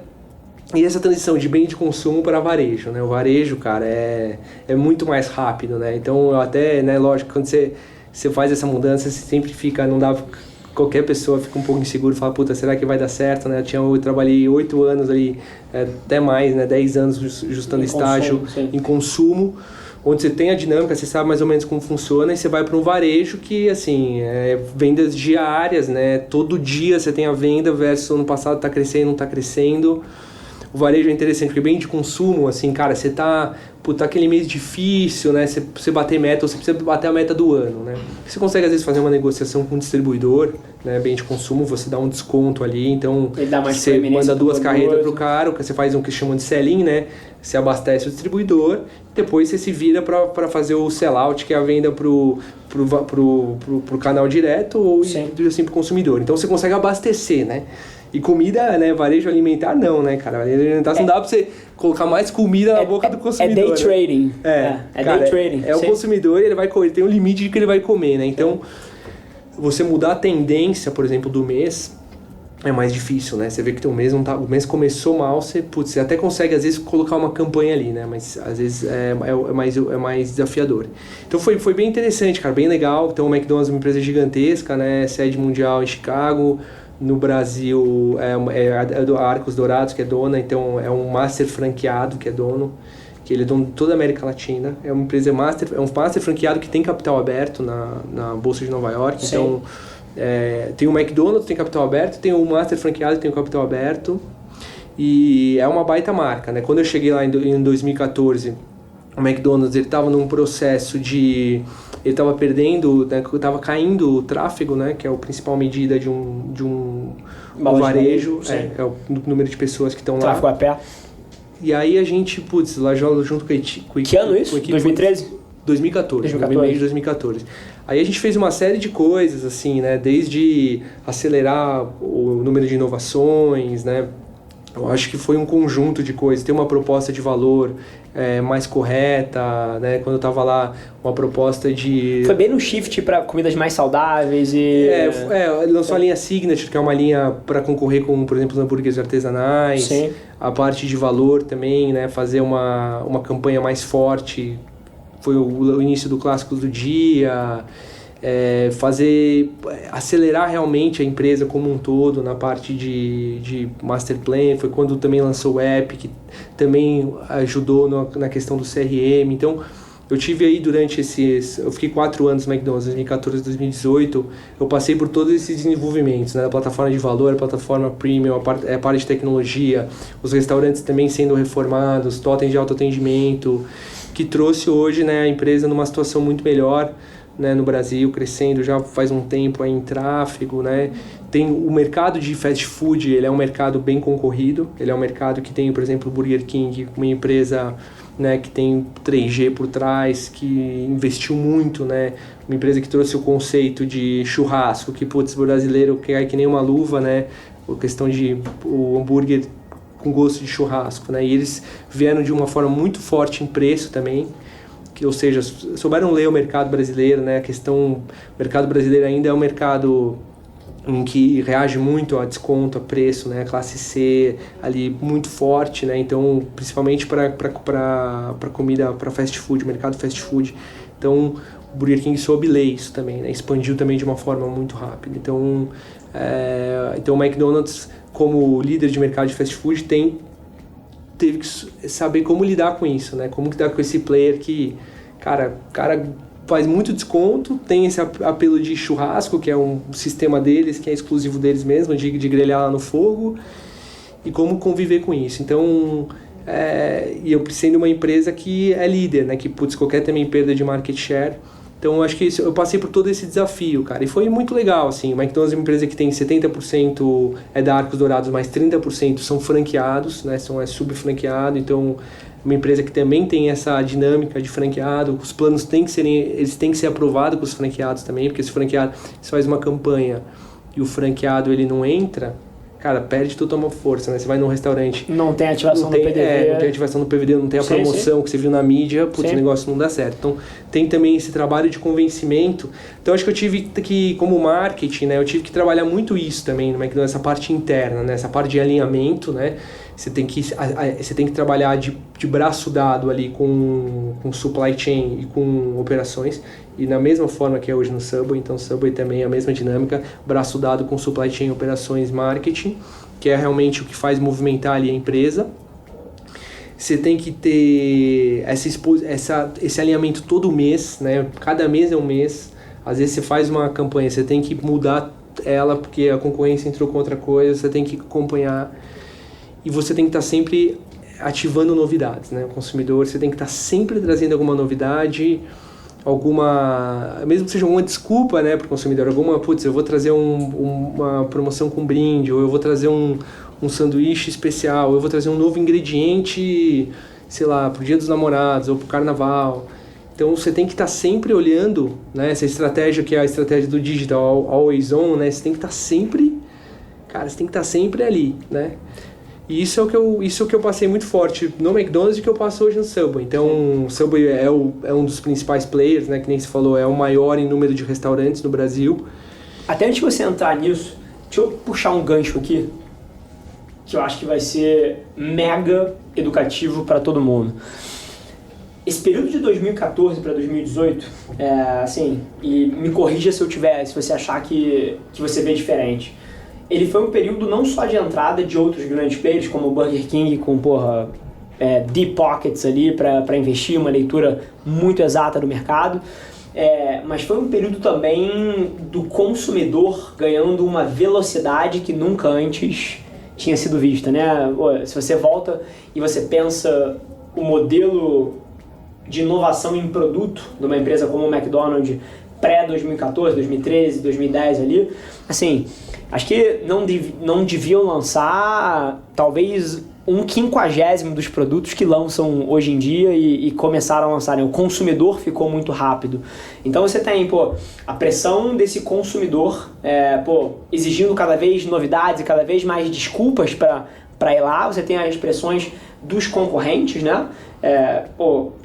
E essa transição de bem de consumo para varejo, né? O varejo, cara, é muito mais rápido, né? Então, eu até, né, lógico, quando você faz essa mudança, você sempre fica, não dá... Qualquer pessoa fica um pouco inseguro e fala, puta, será que vai dar certo, né? Eu trabalhei 8 anos ali, até mais, né? 10 anos justando estágio em consumo, onde você tem a dinâmica, você sabe mais ou menos como funciona, e você vai para um varejo que, assim, vendas diárias, né? Todo dia você tem a venda versus ano passado tá crescendo, não tá crescendo. O varejo é interessante, porque bem de consumo, assim, cara, você tá aquele mês difícil, né? Você bater meta, ou você precisa bater a meta do ano, né? Você consegue, às vezes, fazer uma negociação com o distribuidor, né? Bem de consumo, você dá um desconto ali, então você manda 2 carretas pro cara, você faz um que chamam de sell-in, né? Você abastece o distribuidor, depois você se vira para fazer o sell-out, que é a venda pro canal direto ou assim pro consumidor. Então você consegue abastecer, né? E comida, né, varejo alimentar não, né, cara? Varejo alimentar não dá pra você colocar mais comida na boca do consumidor. É day trading. Cara, day trading. O consumidor, ele tem um limite de que ele vai comer, né? Então, você mudar a tendência, por exemplo, do mês, é mais difícil, né? Você vê que o mês começou mal, você até consegue, às vezes, colocar uma campanha ali, né? Mas, às vezes, é mais desafiador. Então, foi bem interessante, cara, bem legal. Então, o McDonald's é uma empresa gigantesca, né? Sede mundial em Chicago. No Brasil é do Arcos Dourados, que é dona, então é um master franqueado que é dono, que ele é dono de toda a América Latina. É uma empresa é um master franqueado que tem capital aberto na Bolsa de Nova York. Sim. Então tem o McDonald's, tem capital aberto, tem o master franqueado que tem o capital aberto. E é uma baita marca, né? Quando eu cheguei lá em 2014, o McDonald's ele estava num processo de... Ele estava perdendo, né, estava caindo o tráfego, né, que é a principal medida de um varejo, é o número de pessoas que estão lá. Tráfego a pé. E aí a gente, lá junto com a equipe... Que ano isso? 2013? 2014, no meio de 2014. Aí a gente fez uma série de coisas, assim, né, desde acelerar o número de inovações, né. Eu acho que foi um conjunto de coisas, ter uma proposta de valor mais correta, né? Quando eu tava lá, uma proposta de... Foi bem no shift para comidas mais saudáveis e... lançou a linha Signature, que é uma linha para concorrer com, por exemplo, os hambúrgueres artesanais. Sim. A parte de valor também, né? Fazer uma campanha mais forte. Foi o início do Clássicos do Dia... acelerar realmente a empresa como um todo na parte de Master Plan. Foi quando também lançou o app, que também ajudou na questão do CRM. Então, eu tive aí eu fiquei 4 anos no McDonald's, 2014 2018, eu passei por todos esses desenvolvimentos, né? A plataforma de valor, a plataforma premium, a parte de tecnologia, os restaurantes também sendo reformados, totens de autoatendimento, que trouxe hoje, né, a empresa numa situação muito melhor, né, no Brasil, crescendo já faz um tempo aí em tráfego, né? Tem o mercado de fast food, ele é um mercado bem concorrido, ele é um mercado que tem, por exemplo, o Burger King, uma empresa, né, que tem 3G por trás, que investiu muito, né? Uma empresa que trouxe o conceito de churrasco, que, putz, o brasileiro cai que nem uma luva, né? A questão de o hambúrguer com gosto de churrasco, né? E eles vieram de uma forma muito forte em preço também, ou seja, souberam ler o mercado brasileiro, né? O mercado brasileiro ainda é um mercado em que reage muito a desconto, a preço, né? A classe C ali muito forte, né? Então, principalmente para comida, para fast food, mercado fast food. Então, o Burger King soube ler isso também, né? Expandiu também de uma forma muito rápida. Então, o McDonald's, como líder de mercado de fast food, teve que saber como lidar com isso, né? Como lidar com esse player que, cara faz muito desconto, tem esse apelo de churrasco, que é um sistema deles, que é exclusivo deles mesmo, de grelhar lá no fogo, e como conviver com isso. Então, e eu sendo uma empresa que é líder, né? Que, qualquer também perda de market share. Então, eu acho que eu passei por todo esse desafio, cara, e foi muito legal, assim. O McDonald's é uma empresa que tem 70% da Arcos Dourados, mais 30% são franqueados, né, é subfranqueado, então uma empresa que também tem essa dinâmica de franqueado. Os planos têm que ser aprovados com os franqueados também, porque se o franqueado, se faz uma campanha e o franqueado ele não entra, cara, perde toda uma força, né? Você vai num restaurante... Não tem ativação no PDD. Não tem ativação no PVD, não tem a promoção que você viu na mídia, putz, o negócio não dá certo. Então, tem também esse trabalho de convencimento. Então, acho que eu tive que, como marketing, né? Eu tive que trabalhar muito isso também no McDonald's, essa parte interna, né? Essa parte de alinhamento, né? Você tem que trabalhar de braço dado ali com supply chain e com operações. E na mesma forma que é hoje no Subway, então Subway também é a mesma dinâmica, braço dado com supply chain, operações, marketing, que é realmente o que faz movimentar ali a empresa. Você tem que ter esse alinhamento todo mês, né? Cada mês é um mês. Às vezes você faz uma campanha, você tem que mudar ela porque a concorrência entrou com outra coisa, você tem que acompanhar. E você tem que estar sempre ativando novidades, né? O consumidor, você tem que estar sempre trazendo alguma novidade, mesmo que seja uma desculpa, né, para o consumidor, eu vou trazer uma promoção com brinde, ou eu vou trazer um sanduíche especial, ou eu vou trazer um novo ingrediente, sei lá, para o Dia dos Namorados, ou para o Carnaval. Então você tem que estar sempre olhando, né, essa estratégia que é a estratégia do digital, always on, né, você tem que estar sempre, ali, né. E isso é o que eu passei muito forte no McDonald's e que eu passo hoje no Subway. Então, o Subway é um dos principais players, né? Que nem se falou, é o maior em número de restaurantes no Brasil. Até antes de você entrar nisso, deixa eu puxar um gancho aqui, que eu acho que vai ser mega educativo para todo mundo. Esse período de 2014 para 2018, e me corrija se você achar que você vê diferente. Ele foi um período não só de entrada de outros grandes players, como o Burger King, com, deep pockets ali para investir, uma leitura muito exata do mercado, mas foi um período também do consumidor ganhando uma velocidade que nunca antes tinha sido vista, né? Se você volta e você pensa o modelo de inovação em produto de uma empresa como o McDonald's pré-2014, 2013, 2010 ali, assim, acho que não deviam lançar talvez 1/50 dos produtos que lançam hoje em dia e começaram a lançar, né? O consumidor ficou muito rápido. Então você tem, a pressão desse consumidor, exigindo cada vez novidades e cada vez mais desculpas para ir lá. Você tem as pressões dos concorrentes, né?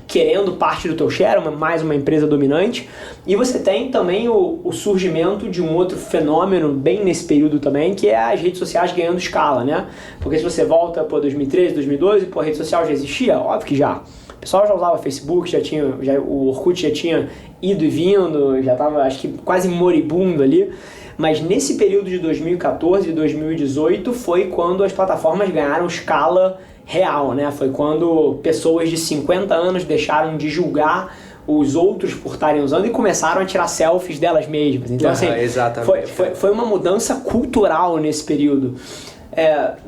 Querendo parte do teu share, mais uma empresa dominante. E você tem também o surgimento de um outro fenômeno bem nesse período também, que é as redes sociais ganhando escala, né? Porque se você volta 2013, 2012, a rede social já existia? Óbvio que já. O pessoal já usava Facebook, o Orkut já tinha ido e vindo, já estava, acho que, quase moribundo ali. Mas nesse período de 2014 e 2018 foi quando as plataformas ganharam escala real, né? Foi quando pessoas de 50 anos deixaram de julgar os outros por estarem usando e começaram a tirar selfies delas mesmas. Então, foi uma mudança cultural nesse período.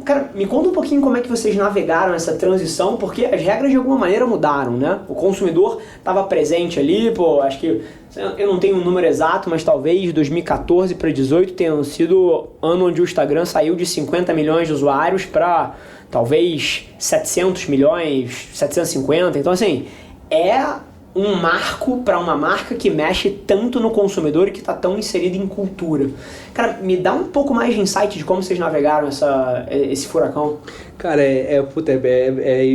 Cara, me conta um pouquinho como é que vocês navegaram essa transição, porque as regras de alguma maneira mudaram, né? O consumidor estava presente ali, acho que eu não tenho um número exato, mas talvez 2014 para 2018 tenha sido ano onde o Instagram saiu de 50 milhões de usuários para talvez 700 milhões, 750. Então, assim, é um marco para uma marca que mexe tanto no consumidor e que está tão inserida em cultura. Cara, me dá um pouco mais de insight de como vocês navegaram esse furacão. Cara, é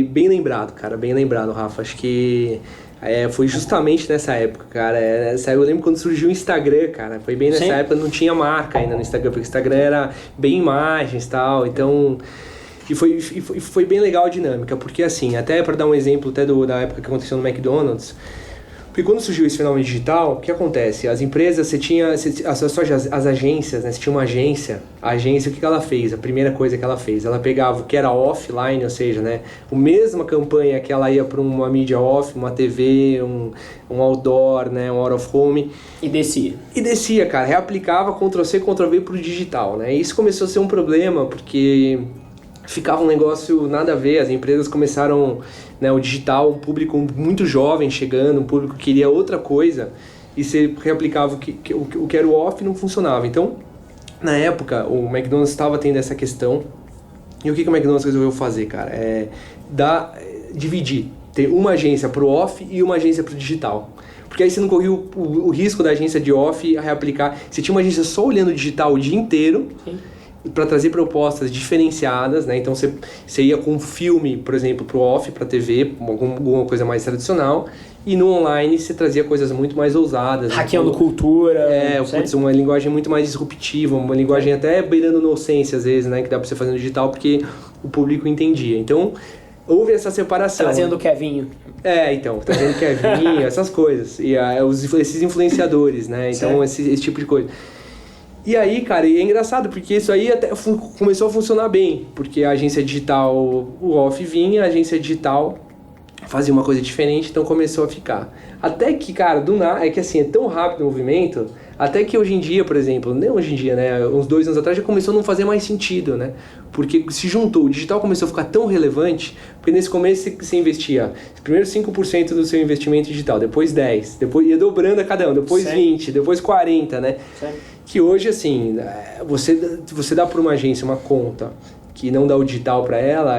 bem lembrado, cara, bem lembrado, Rafa. Acho que foi justamente nessa época, cara. Eu lembro quando surgiu o Instagram, cara. Foi bem nessa época, não tinha marca ainda no Instagram, porque o Instagram era bem imagens e tal, então... E foi bem legal a dinâmica, porque assim, até para dar um exemplo até da época que aconteceu no McDonald's, porque quando surgiu esse fenômeno digital, o que acontece? As empresas, as agências, né? Você tinha uma agência, a agência, o que ela fez? A primeira coisa que ela fez, ela pegava o que era offline, ou seja, né? A mesma campanha que ela ia para uma mídia off, uma TV, um outdoor, né? Um out of home. E descia, cara, reaplicava Ctrl+C, Ctrl+V para o digital, né? E isso começou a ser um problema, porque... ficava um negócio nada a ver, as empresas começaram, né, o digital, um público muito jovem chegando, um público que queria outra coisa, e você reaplicava o que era o off não funcionava. Então, na época, o McDonald's estava tendo essa questão, e o que o McDonald's resolveu fazer, cara? Dividir, ter uma agência para o off e uma agência para o digital. Porque aí você não corria o risco da agência de off a reaplicar. Você tinha uma agência só olhando o digital o dia inteiro, sim, para trazer propostas diferenciadas, né? Então você ia com um filme, por exemplo, pro off, para TV, alguma coisa mais tradicional, e no online você trazia coisas muito mais ousadas. Hackeando cultura. Uma linguagem muito mais disruptiva, uma linguagem até beirando inocência às vezes, né? Que dá para você fazer no digital porque o público entendia. Então, houve essa separação. Trazendo o Kevinho. Trazendo o Kevinho, essas coisas. E esses influenciadores, né? Então, esse tipo de coisa. E aí, cara, é engraçado, porque isso aí até começou a funcionar bem, porque a agência digital, o off vinha, a agência digital fazia uma coisa diferente, então começou a ficar. Até que, cara, é que assim, é tão rápido o movimento, até que hoje em dia, por exemplo, nem hoje em dia, né, uns 2 anos atrás já começou a não fazer mais sentido, né, porque se juntou, o digital começou a ficar tão relevante, porque nesse começo você investia primeiro 5% do seu investimento digital, depois 10%, depois ia dobrando a cada um, depois 20%, depois 40%, né. Que hoje, assim, você dá para uma agência uma conta que não dá o digital para ela,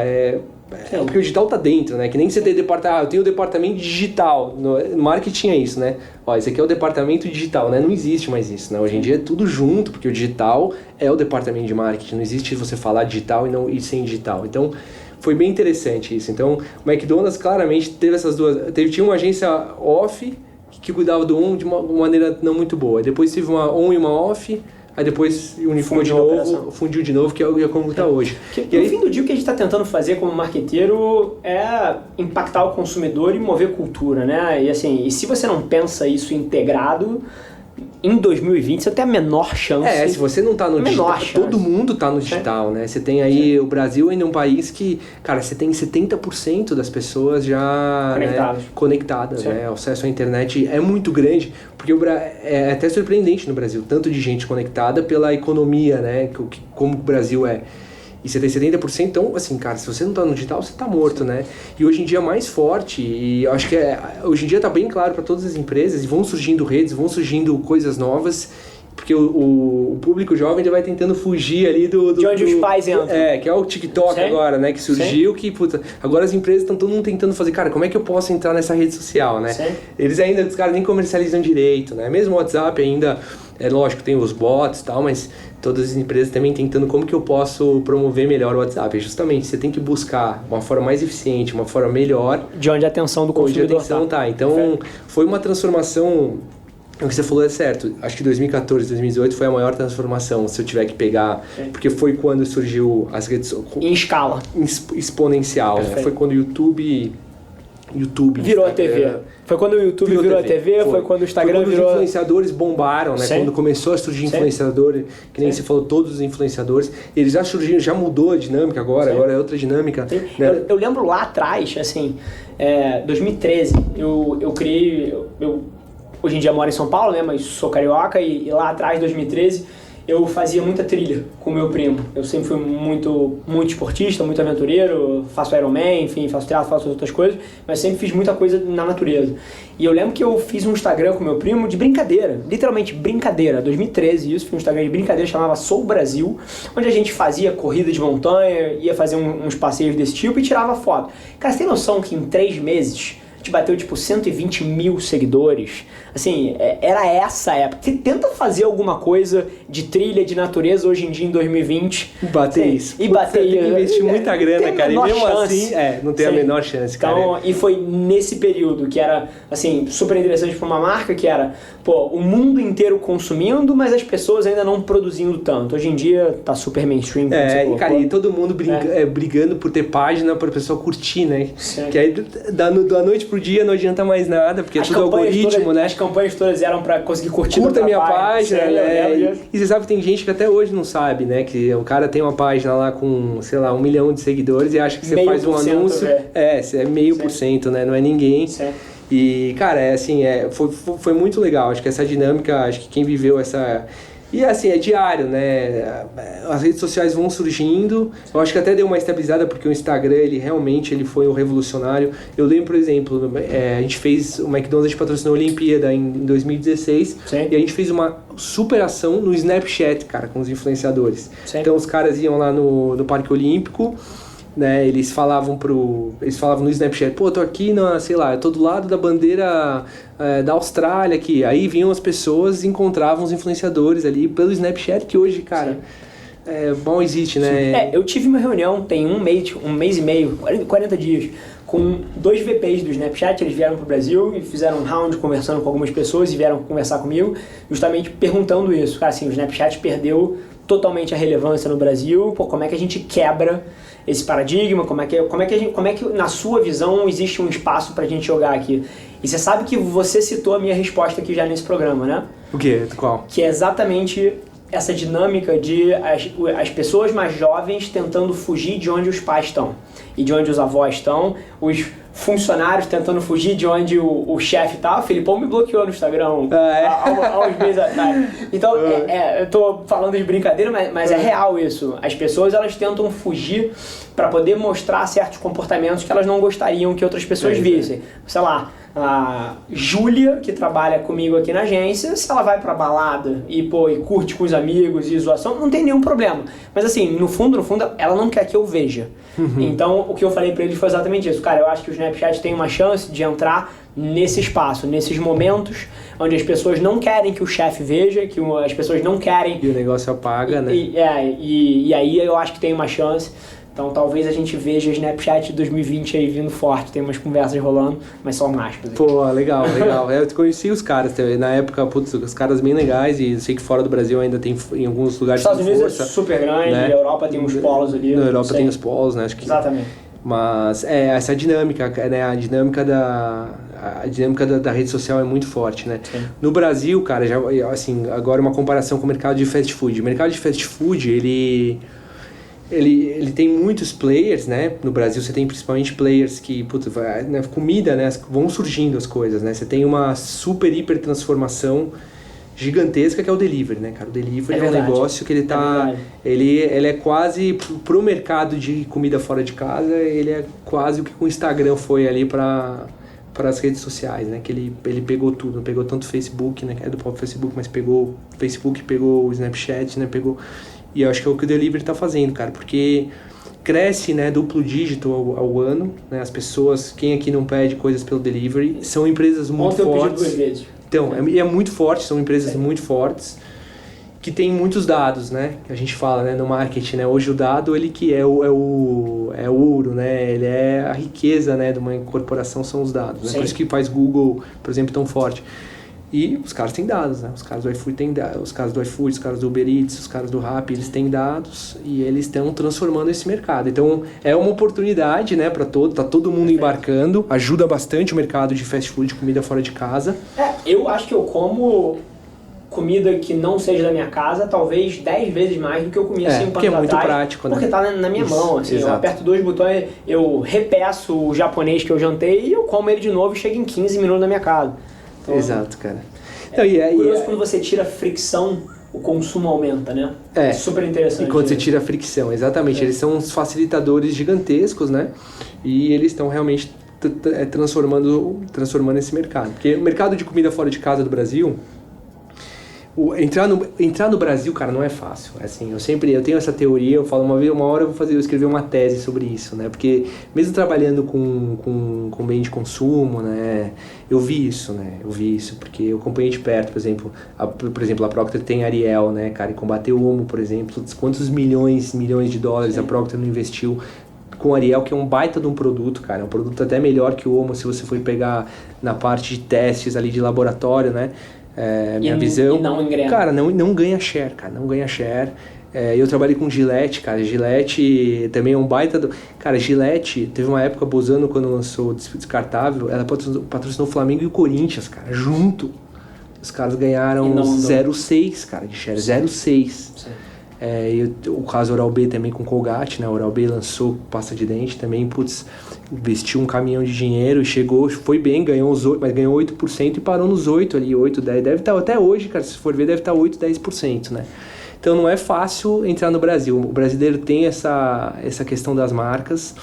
porque o digital tá dentro, né? Que nem você tem departamento, eu tenho o departamento digital, no marketing é isso, né? Ó, esse aqui é o departamento digital, né? Não existe mais isso, né? Hoje em dia é tudo junto, porque o digital é o departamento de marketing, não existe você falar digital e sem digital. Então, foi bem interessante isso. Então, o McDonald's claramente teve essas duas, tinha uma agência off que cuidava do on de uma maneira não muito boa. Depois teve uma on e uma off, aí depois unificou de novo, fundiu de novo, que é como está hoje. E aí, no fim do dia, o que a gente está tentando fazer como marqueteiro é impactar o consumidor e mover cultura, né? E assim, se você não pensa isso integrado, em 2020 você tem a menor chance. Se você não tá no digital, todo mundo tá no digital, né? Você tem aí, o Brasil ainda é um país que, cara, você tem 70% das pessoas já conectadas, né? O acesso à internet é muito grande, porque é até surpreendente no Brasil, tanto de gente conectada pela economia, né? Como o Brasil é. E você tem 70%, então, assim, cara, se você não tá no digital, você tá morto, né? E hoje em dia é mais forte, e eu acho que hoje em dia tá bem claro para todas as empresas, e vão surgindo redes, vão surgindo coisas novas, porque o público jovem ele vai tentando fugir ali de onde os pais entram. Que é o TikTok agora, né? Que surgiu, que, puta, agora as empresas estão todo mundo tentando fazer, cara, como é que eu posso entrar nessa rede social, né? Os caras nem comercializam direito, né? Mesmo o WhatsApp ainda, lógico, tem os bots e tal, mas todas as empresas também tentando como que eu posso promover melhor o WhatsApp. Justamente, você tem que buscar uma forma mais eficiente, uma forma melhor. De onde a atenção do consumidor tá. Então, foi uma transformação. O que você falou é certo. Acho que 2014, 2018 foi a maior transformação, se eu tiver que pegar. Porque foi quando surgiu as redes... Em escala. Exponencial. Né? Foi quando o YouTube virou a TV. Foi quando o YouTube virou a TV, foi quando o Instagram virou... Os influenciadores bombaram, né? Quando começou a surgir influenciador, que nem você falou, todos os influenciadores, eles já surgiram, já mudou a dinâmica agora é outra dinâmica. Né? Eu lembro lá atrás, assim, 2013, eu criei... Hoje em dia moro em São Paulo, né? Mas sou carioca e lá atrás, 2013... eu fazia muita trilha com o meu primo. Eu sempre fui muito esportista, muito aventureiro, faço Ironman, enfim, faço teatro, faço outras coisas, mas sempre fiz muita coisa na natureza. E eu lembro que eu fiz um Instagram com o meu primo de brincadeira, literalmente brincadeira, 2013 isso, fiz um Instagram de brincadeira, chamava Sou Brasil, onde a gente fazia corrida de montanha, ia fazer uns passeios desse tipo e tirava foto. Cara, você tem noção que em 3 meses... a gente bateu tipo 120 mil seguidores. Assim, era essa época. Você tenta fazer alguma coisa de trilha, de natureza hoje em dia em 2020. Bater isso. E bater isso. Tem que investir muita grana, cara. E mesmo assim, não tem a menor chance, cara. Então, e foi nesse período que era, assim, super interessante para uma marca, que era, o mundo inteiro consumindo, mas as pessoas ainda não produzindo tanto. Hoje em dia tá super mainstream. E todo mundo brigando por ter página para a pessoa curtir, né? Sim. Que aí da noite pro dia não adianta mais nada, porque é tudo algoritmo, né? As campanhas todas eram pra conseguir curtir. Curta a minha página, né? E você sabe que tem gente que até hoje não sabe, né? Que o cara tem uma página lá com, sei lá, 1 milhão de seguidores e acha que você faz um anúncio. É 0,5%, né? Não é ninguém. Certo. E, cara, foi muito legal. Acho que essa dinâmica, acho que quem viveu essa... E assim, é diário, né? As redes sociais vão surgindo. Eu acho que até deu uma estabilizada porque o Instagram, ele realmente foi um revolucionário. Eu lembro, por exemplo, a gente fez... O McDonald's, a gente patrocinou a Olimpíada em 2016. Sim. E a gente fez uma super ação no Snapchat, cara, com os influenciadores. Sim. Então os caras iam lá no Parque Olímpico, né, eles falavam no Snapchat, tô aqui eu tô do lado da bandeira da Austrália aqui. Aí vinham as pessoas e encontravam os influenciadores ali pelo Snapchat, que hoje, cara, Bom, existe, né? Eu tive uma reunião, tem um mês e meio, 40 dias, com 2 VPs do Snapchat. Eles vieram pro Brasil e fizeram um round conversando com algumas pessoas e vieram conversar comigo, justamente perguntando isso. Cara, assim, o Snapchat perdeu totalmente a relevância no Brasil. Pô, como é que a gente quebra esse paradigma? Como é que na sua visão existe um espaço pra gente jogar aqui? E você sabe que você citou a minha resposta aqui já nesse programa, né? O quê? Qual? Que é exatamente essa dinâmica de as pessoas mais jovens tentando fugir de onde os pais estão e de onde os avós estão, os funcionários tentando fugir de onde o chefe tá. O Filipão me bloqueou no Instagram há uns meses atrás. Então, eu tô falando de brincadeira, mas é real isso. As pessoas, elas tentam fugir para poder mostrar certos comportamentos que elas não gostariam que outras pessoas vissem. Sei lá, a Júlia, que trabalha comigo aqui na agência, se ela vai pra balada e curte com os amigos e zoação, não tem nenhum problema. Mas assim, no fundo, ela não quer que eu veja. Então, o que eu falei pra eles foi exatamente isso. Cara, eu acho que o Snapchat tem uma chance de entrar nesse espaço, nesses momentos onde as pessoas não querem que o chefe veja, que as pessoas não querem... E o negócio apaga, né? E aí eu acho que tem uma chance. Então talvez a gente veja o Snapchat de 2020 aí vindo forte, tem umas conversas rolando, mas só aspas. Pô, legal. Eu conheci os caras, na época, putz, os caras bem legais, e sei que fora do Brasil ainda tem em alguns lugares Estados Unidos é super grande, né? A Europa tem uns polos ali. Na Europa tem os polos, né? Acho que... Exatamente. Mas essa dinâmica, né? A dinâmica da rede social é muito forte, né? Sim. No Brasil, cara, já, assim, agora uma comparação com o mercado de fast food. O mercado de fast food, ele tem muitos players, né? No Brasil você tem principalmente players que, putz, né? Comida, né? Vão surgindo as coisas, né? Você tem uma super, hiper transformação gigantesca que é o delivery, né, cara? O delivery é um negócio que ele tá... Ele é quase, pro mercado de comida fora de casa, ele é quase o que o Instagram foi ali para as redes sociais, né? Que ele pegou tudo, pegou tanto o Facebook, né? Que é do próprio Facebook, mas pegou o Facebook, pegou o Snapchat, né? E eu acho que é o que o delivery tá fazendo, cara, porque cresce, né, duplo dígito ao ano, né? As pessoas, quem aqui não pede coisas pelo delivery, são empresas muito fortes. Eu pedi 2 vezes. Então, é muito forte, são empresas muito fortes, que tem muitos dados, né? Que a gente fala, né, no marketing, né? Hoje o dado, ele que é o ouro, né? Ele é a riqueza, né, de uma corporação, são os dados, né? Por isso que faz Google, por exemplo, tão forte. E os caras têm dados, né? Os caras do iFood têm dados, os caras do iFood, os caras do Uber Eats, os caras do Rappi, eles têm dados e eles estão transformando esse mercado. Então, é uma oportunidade, né, para tá todo mundo embarcando, ajuda bastante o mercado de fast food, de comida fora de casa. Eu acho que eu como comida que não seja da minha casa, talvez 10 vezes mais do que eu comia 5 anos atrás. Porque é muito prático, né? Porque tá na minha mão, assim, eu aperto 2 botões, eu repeço o japonês que eu jantei e eu como ele de novo e chega em 15 minutos na minha casa. Então, exato, cara. Curioso, quando você tira fricção, o consumo aumenta, né? É super interessante. E quando você tira a fricção, exatamente. Eles são uns facilitadores gigantescos, né? E eles estão realmente transformando esse mercado. Porque o mercado de comida fora de casa do Brasil... Entrar no Brasil, cara, não é fácil. Assim, eu tenho essa teoria, eu falo uma hora eu escrever uma tese sobre isso, né? Porque mesmo trabalhando com bem de consumo, né? Eu vi isso, porque eu acompanhei de perto, por exemplo, a Procter tem Ariel, né, cara, e combateu o Omo, por exemplo, quantos milhões de dólares a Procter não investiu com Ariel, que é um baita de um produto, cara, é um produto até melhor que o Omo, se você for pegar na parte de testes ali de laboratório, né? Minha visão, cara, não ganha share, cara, não ganha share. Eu trabalhei com Gillette, cara, Gillette também é um baita cara, Gillette, teve uma época, Bozano, quando lançou o descartável, ela patrocinou o Flamengo e o Corinthians, cara, junto. Os caras ganharam 0,6, cara, de share, 0,6. O caso Oral-B também com Colgate, né? Oral-B lançou pasta de dente também, investiu um caminhão de dinheiro e chegou, foi bem, ganhou 8% e parou nos 8 ali, 8, 10, deve estar até hoje, cara, se for ver, deve estar 8, 10%, né? Então não é fácil entrar no Brasil, o brasileiro tem essa questão das marcas.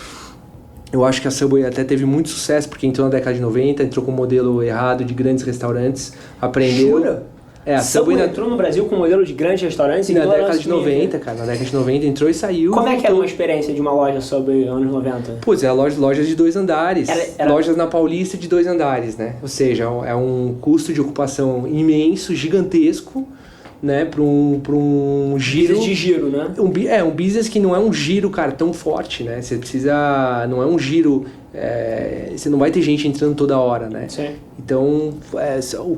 Eu acho que a Subway até teve muito sucesso, porque entrou na década de 90, entrou com um modelo errado de grandes restaurantes, aprendeu... Jura? A Subway entrou no Brasil com um modelo de grandes restaurantes na década de 90, cara. Na década de 90 entrou e saiu. Como é que era uma experiência de uma loja Subway anos 90? Pois lojas de 2 andares. Lojas na Paulista de 2 andares, né? Ou seja, é um custo de ocupação imenso, gigantesco, né, para um giro... Business de giro, né? Um business que não é um giro, cara, tão forte, né? Você precisa... Não é um giro... você não vai ter gente entrando toda hora, né? Sim. Então,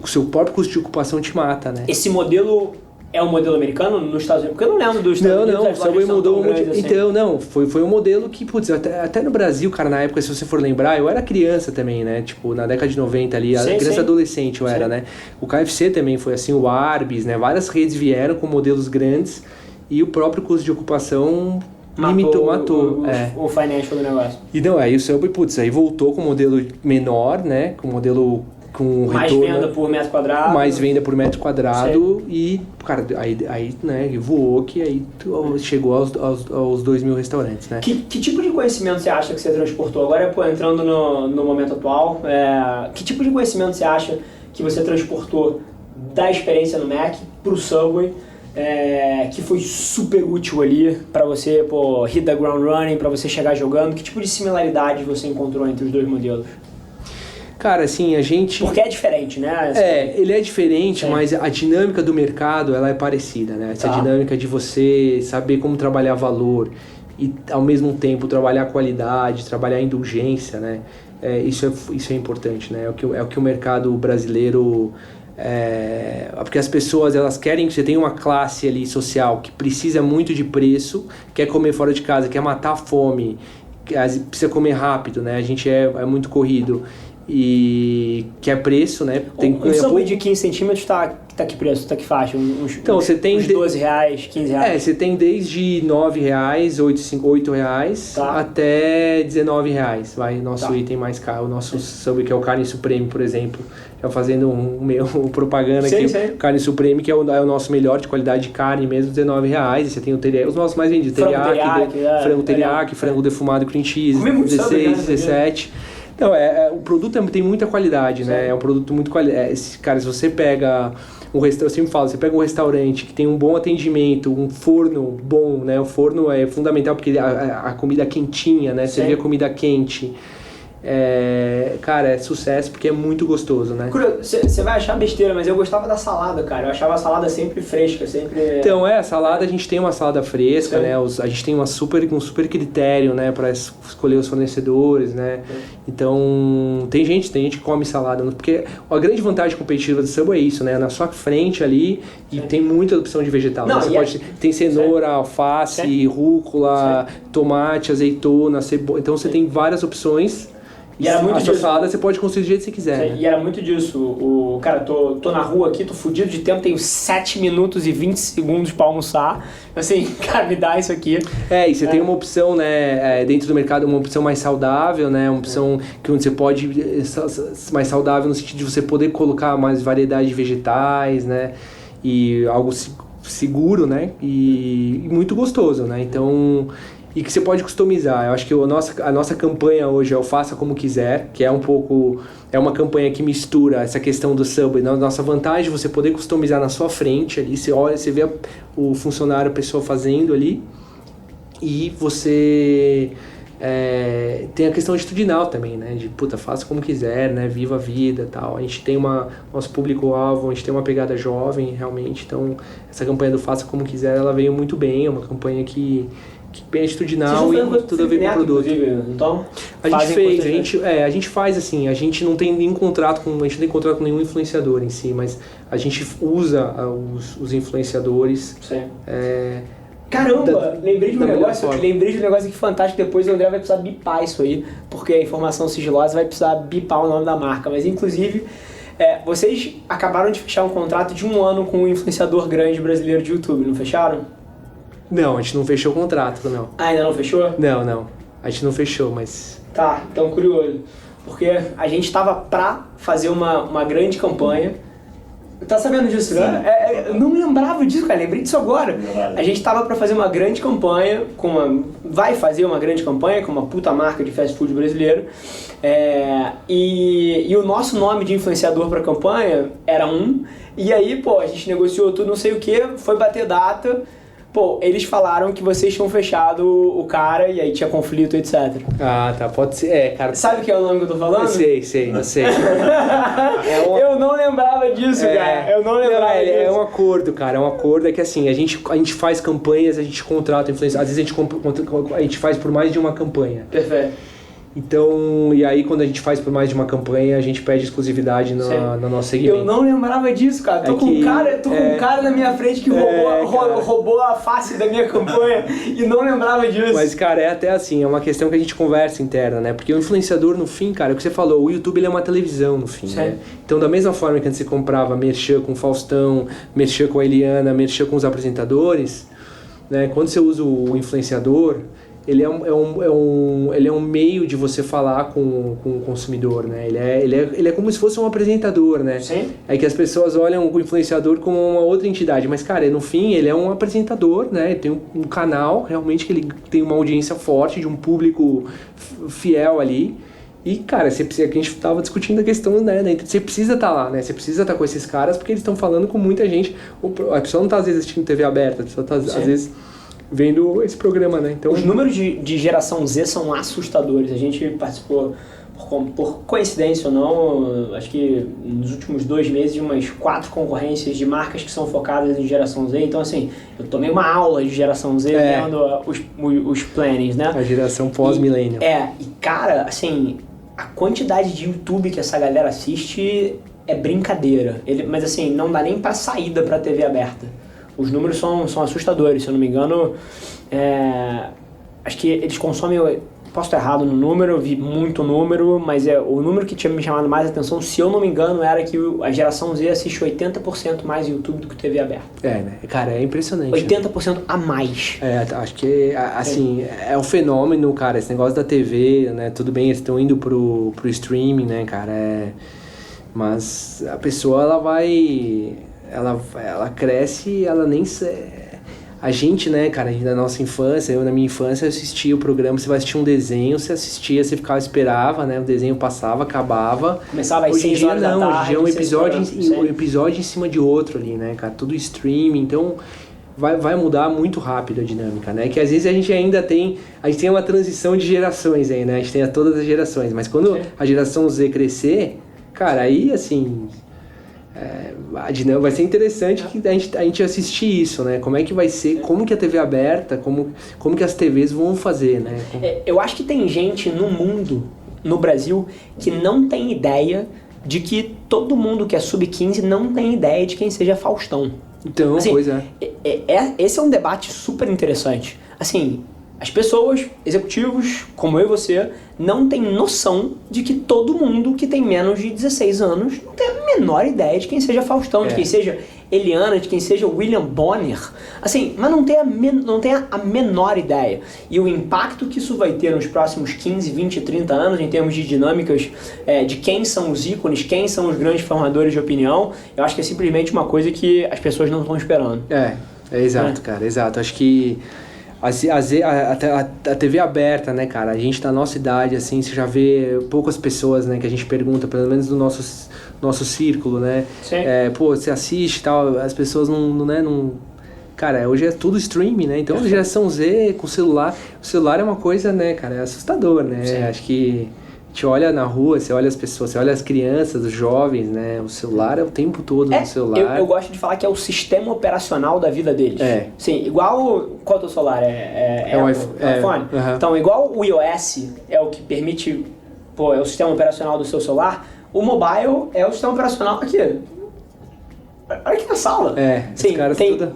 o seu próprio custo de ocupação te mata, né? Esse modelo é um modelo americano nos Estados Unidos? Porque eu não lembro dos Estados Unidos. Não, o Subway mudou muito. Assim. Então, não, foi um modelo que, putz, até no Brasil, cara, na época, se você for lembrar, eu era criança também, né? Tipo, na década de 90 ali, criança adolescente eu era, né? O KFC também foi assim, o Arby's, né? Várias redes vieram com modelos grandes e o próprio custo de ocupação matou. O financial do negócio. E não, aí o Subway, putz, aí voltou com um modelo menor, né? Com um modelo com mais retorno, venda por metro quadrado. Mais venda por metro quadrado. E, cara, aí né, voou que aí chegou aos 2.000 restaurantes, né? Que tipo de conhecimento você acha que você transportou? Agora, entrando no momento atual, que tipo de conhecimento você acha que você transportou da experiência no Mac pro Subway, que foi super útil ali para você, hit the ground running, para você chegar jogando? Que tipo de similaridade você encontrou entre os dois modelos? Cara, assim, a gente... Porque é diferente, né? Ele é diferente, mas a dinâmica do mercado, ela é parecida, né? Essa dinâmica de você saber como trabalhar valor e, ao mesmo tempo, trabalhar qualidade, trabalhar indulgência, né? Isso é importante, né? É o que o mercado brasileiro... porque as pessoas, elas querem que você tenha uma classe ali social que precisa muito de preço, quer comer fora de casa, quer matar a fome, precisa comer rápido, né? A gente é muito corrido. E que é preço, né? Um Subway de 15 centímetros tá que preço? Tá que faixa? Então, você tem... uns R$12, R$15. Você tem desde R$9, R$8 até R$19. Vai, nosso item mais caro, o nosso Subway, que é o Carne Supreme, por exemplo. Já fazendo um propaganda aqui. O Carne Supreme, que é o nosso melhor de qualidade de carne mesmo, R$19. E você tem os nossos mais vendidos. Frango teriyaki, frango defumado cream cheese, 16, 17. Então, o produto tem muita qualidade, né? É um produto muito qualidade. Cara, se você pega um restaurante, eu sempre falo, você pega um restaurante que tem um bom atendimento, um forno bom, né? O forno é fundamental porque a comida é quentinha, né? Você vê a comida quente. Cara, é sucesso porque é muito gostoso, né? Você vai achar besteira, mas eu gostava da salada, cara. Eu achava a salada sempre fresca, sempre... Então, a salada, a gente tem uma salada fresca, né? A gente tem um super critério, né? Para escolher os fornecedores, né? Então, tem gente que come salada, porque a grande vantagem competitiva do Subway é isso, né? Na sua frente ali, e tem muita opção de vegetal. Não, né? Tem cenoura, alface, rúcula, tomate, azeitona, cebola. Então, você tem várias opções. E era muito disso. Salada você pode construir do jeito que você quiser. Né? E era muito disso. Cara, tô na rua aqui, tô fudido de tempo, tenho 7 minutos e 20 segundos pra almoçar. Assim, cara, me dá isso aqui. E você tem uma opção, né, dentro do mercado, uma opção mais saudável, né, uma opção onde você pode, mais saudável no sentido de você poder colocar mais variedade de vegetais, né, e algo seguro, né, e muito gostoso, né, então... E que você pode customizar. Eu acho que a nossa campanha hoje é o Faça Como Quiser, que é uma campanha que mistura essa questão do Subway. Nossa vantagem é você poder customizar na sua frente ali, você olha, você vê o funcionário, a pessoa fazendo ali, e você tem a questão atitudinal também, né? De faça como quiser, né? Viva a vida e tal. A gente tem nosso público-alvo, a gente tem uma pegada jovem, realmente. Então, essa campanha do Faça Como Quiser, ela veio muito bem, é uma campanha que bem atitudinal e tudo a ver com o produto. Então, a gente faz assim, a gente não tem nenhum contrato com nenhum influenciador em si, mas a gente usa os influenciadores. Sim. Caramba, lembrei de um negócio aqui fantástico. Depois o André vai precisar bipar isso aí, porque a informação sigilosa vai precisar bipar o nome da marca, mas inclusive vocês acabaram de fechar um contrato de 1 ano com um influenciador grande brasileiro de YouTube, não fecharam? Não, a gente não fechou o contrato, não. Ainda não fechou? Não. A gente não fechou, mas... Tá, então curioso. Porque a gente tava pra fazer uma grande campanha. Tá sabendo disso, né? Eu não lembrava disso, cara. Lembrei disso agora. A gente tava pra fazer uma grande campanha, vai fazer uma grande campanha com uma puta marca de fast food brasileiro. E o nosso nome de influenciador pra campanha era E aí, a gente negociou tudo, não sei o que, foi bater data... eles falaram que vocês tinham fechado o cara e aí tinha conflito, etc. Ah, tá, pode ser, cara. Sabe o que é o nome que eu tô falando? Eu sei. Eu não lembrava disso. disso, cara. Eu não lembrava disso. É um acordo, cara. É um acordo. É que assim, a gente faz campanhas, a gente contrata influenciadores. Às vezes a gente faz por mais de uma campanha. Perfeito. Então, e aí quando a gente faz por mais de uma campanha, a gente pede exclusividade no nosso segmento. Eu não lembrava disso, cara. Tô com um cara na minha frente que roubou a face da minha campanha e não lembrava disso. Mas, cara, é até assim, é uma questão que a gente conversa interna, né? Porque o influenciador, no fim, cara, é o que você falou, o YouTube ele é uma televisão, no fim, né? Então, da mesma forma que antes você comprava merchan com o Faustão, merchan com a Eliana, merchan com os apresentadores, né? Quando você usa o influenciador, ele é um meio de você falar com o consumidor, né? Ele é como se fosse um apresentador, né? Sim. É que as pessoas olham o influenciador como uma outra entidade, mas, cara, no fim, ele é um apresentador, né? Ele tem um canal, realmente, que ele tem uma audiência forte, de um público fiel ali. E, cara, que a gente tava discutindo a questão, né? Você precisa estar lá, né? Você precisa estar com esses caras, porque eles estão falando com muita gente. A pessoa não tá, às vezes, assistindo TV aberta, a pessoa tá, às vezes, vendo esse programa, né? Então, os números de geração Z são assustadores. A gente participou, por coincidência ou não, acho que nos últimos 2 meses, de umas 4 concorrências de marcas que são focadas em geração Z. Então, assim, eu tomei uma aula de geração Z vendo os plannings, né? A geração pós-millennial. E cara, assim, a quantidade de YouTube que essa galera assiste é brincadeira. Mas, assim, não dá nem pra saída pra TV aberta. Os números são assustadores, se eu não me engano. Acho que eles consomem... Posso estar errado no número, eu vi muito número, mas o número que tinha me chamado mais atenção, se eu não me engano, era que a geração Z assiste 80% mais YouTube do que TV aberta. Né? Cara, é impressionante. 80% a mais. Acho que, assim, é um fenômeno, cara, esse negócio da TV, né? Tudo bem, eles estão indo pro streaming, né, cara? Mas a pessoa, ela cresce, ela nem... A gente, né, cara, na nossa infância, eu na minha infância, eu assistia o programa, você vai assistir um desenho, você assistia, você ficava, esperava, né, o desenho passava, acabava. Começava às 6 horas da tarde. Hoje em dia é um episódio em cima de outro ali, né, cara, tudo streaming, então vai mudar muito rápido a dinâmica, né, que às vezes a gente tem uma transição de gerações aí, né, a gente tem todas as gerações, mas quando a geração Z crescer, cara, aí, assim... vai ser interessante que a gente assistir isso, né? Como é que vai ser, como que a TV aberta, como que as TVs vão fazer, né? Eu acho que tem gente no mundo, no Brasil, que não tem ideia de que todo mundo que é sub-15 não tem ideia de quem seja Faustão. Então, assim, pois é. Esse é um debate super interessante. Assim, as pessoas, executivos, como eu e você, não têm noção de que todo mundo que tem menos de 16 anos não tem a menor ideia de quem seja Faustão, de quem seja Eliana, de quem seja William Bonner. Assim, mas não tem a menor ideia. E o impacto que isso vai ter nos próximos 15, 20, 30 anos, em termos de dinâmicas, de quem são os ícones, quem são os grandes formadores de opinião, eu acho que é simplesmente uma coisa que as pessoas não estão esperando. Exato, cara, exato. Acho que a TV aberta, né, cara, a gente da nossa idade, assim, você já vê poucas pessoas, né, que a gente pergunta, pelo menos no nosso círculo, né? Sim. Você assiste e tal, as pessoas não... Cara, hoje é tudo streaming, né? Então, a geração Z com celular... O celular é uma coisa, né, cara, é assustador, né? Sim. Acho que... A gente olha na rua, você olha as pessoas, você olha as crianças, os jovens, né? O celular é o tempo todo no celular. Eu gosto de falar que é o sistema operacional da vida deles. Sim, igual... Qual é o teu celular? É o iPhone? Então, igual o iOS é o que permite... é o sistema operacional do seu celular, o mobile é o sistema operacional aqui. Olha aqui na sala. Sim,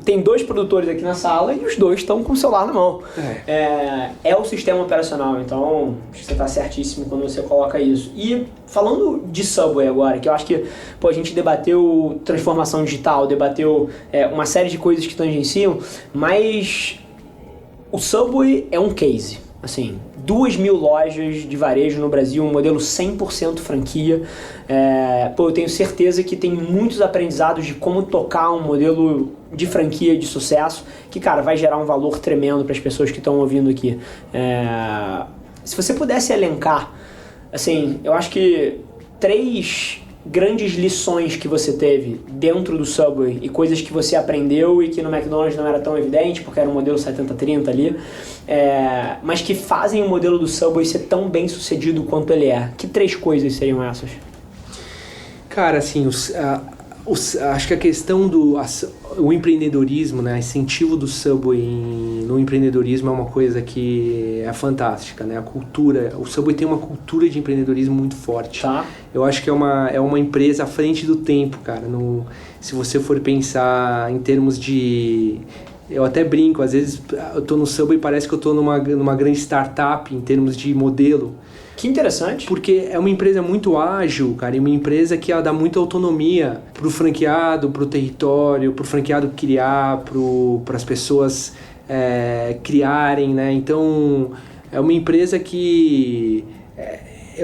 tem 2 produtores aqui na sala e os 2 estão com o celular na mão. É o sistema operacional, então acho que você está certíssimo quando você coloca isso. E falando de Subway agora, que eu acho que a gente debateu transformação digital, debateu uma série de coisas que tangenciam, mas o Subway é um case. Assim, 2.000 lojas de varejo no Brasil, um modelo 100% franquia. Eu tenho certeza que tem muitos aprendizados de como tocar um modelo de franquia de sucesso, que, cara, vai gerar um valor tremendo para as pessoas que estão ouvindo aqui. Se você pudesse elencar, assim, eu acho que 3 grandes lições que você teve dentro do Subway e coisas que você aprendeu e que no McDonald's não era tão evidente, porque era um modelo 70-30 ali, mas que fazem o modelo do Subway ser tão bem sucedido quanto ele é. Que 3 coisas seriam essas? Cara, assim, Acho que a questão o empreendedorismo, né, incentivo do Subway no empreendedorismo é uma coisa que é fantástica, né? A cultura, o Subway tem uma cultura de empreendedorismo muito forte. Tá. Eu acho que é uma empresa à frente do tempo, cara. Se você for pensar em termos de... Eu até brinco, às vezes eu tô no Subway e parece que eu tô numa grande startup em termos de modelo. Que interessante. Porque é uma empresa muito ágil, cara, e uma empresa que ela dá muita autonomia pro franqueado, pro território, pro franqueado criar, pras pessoas criarem, né? Então, é uma empresa que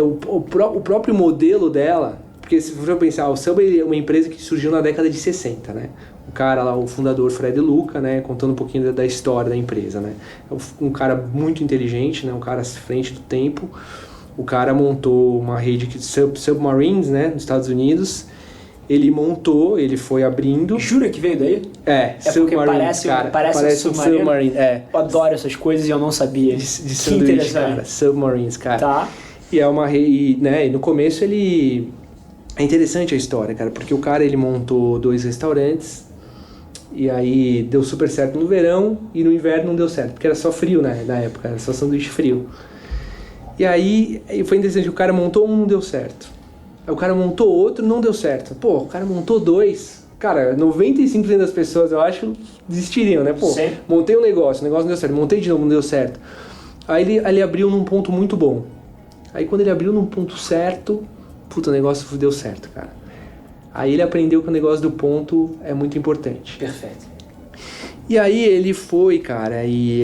o próprio modelo dela, porque se você pensar, o Subway é uma empresa que surgiu na década de 60, né? O cara lá, o fundador Fred Luca, né, contando um pouquinho da história da empresa, né? Um cara muito inteligente, né, um cara à frente do tempo. O cara montou uma rede de submarines, né, nos Estados Unidos. Ele foi abrindo. Jura que veio daí? Submarine, parece um submarine. Eu adoro essas coisas e eu não sabia. De sanduíche, cara. Submarines, cara. Tá. E é uma rede, né, e no começo ele... É interessante a história, cara, porque o cara, ele montou 2 restaurantes. E aí deu super certo no verão e no inverno não deu certo, porque era só frio, né, na época, era só sanduíche frio. E aí foi interessante, o cara montou um, não deu certo. Aí o cara montou outro, não deu certo. Pô, o cara montou 2. Cara, 95% das pessoas, eu acho, desistiriam, né? Pô, sim. Montei um negócio, o negócio não deu certo. Montei de novo, não deu certo. Aí ele abriu num ponto muito bom. Aí quando ele abriu num ponto certo, puta, o negócio deu certo, cara. Aí ele aprendeu que o negócio do ponto é muito importante. Perfeito. E aí ele foi, cara, e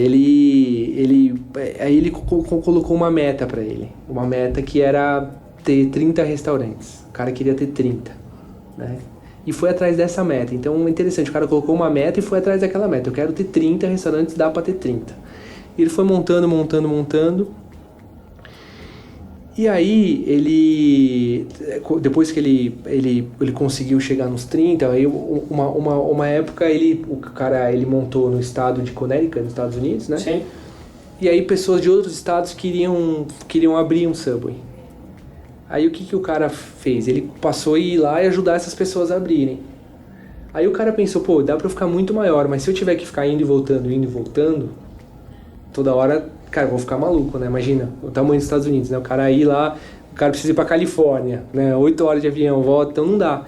ele colocou uma meta pra ele. Uma meta que era ter 30 restaurantes. O cara queria ter 30, né? E foi atrás dessa meta. Então é interessante, o cara colocou uma meta e foi atrás daquela meta. Eu quero ter 30 restaurantes, dá pra ter 30. E ele foi montando. E aí, depois que ele conseguiu chegar nos 30, aí uma época o cara montou no estado de Connecticut, nos Estados Unidos, né? Sim. E aí pessoas de outros estados queriam abrir um Subway. Aí o que o cara fez? Ele passou a ir lá e ajudar essas pessoas a abrirem. Aí o cara pensou, pô, dá pra eu ficar muito maior, mas se eu tiver que ficar indo e voltando, toda hora... Cara, eu vou ficar maluco, né? Imagina, o tamanho dos Estados Unidos, né? O cara ir lá, o cara precisa ir pra Califórnia, né? 8 horas de avião, volta, então não dá.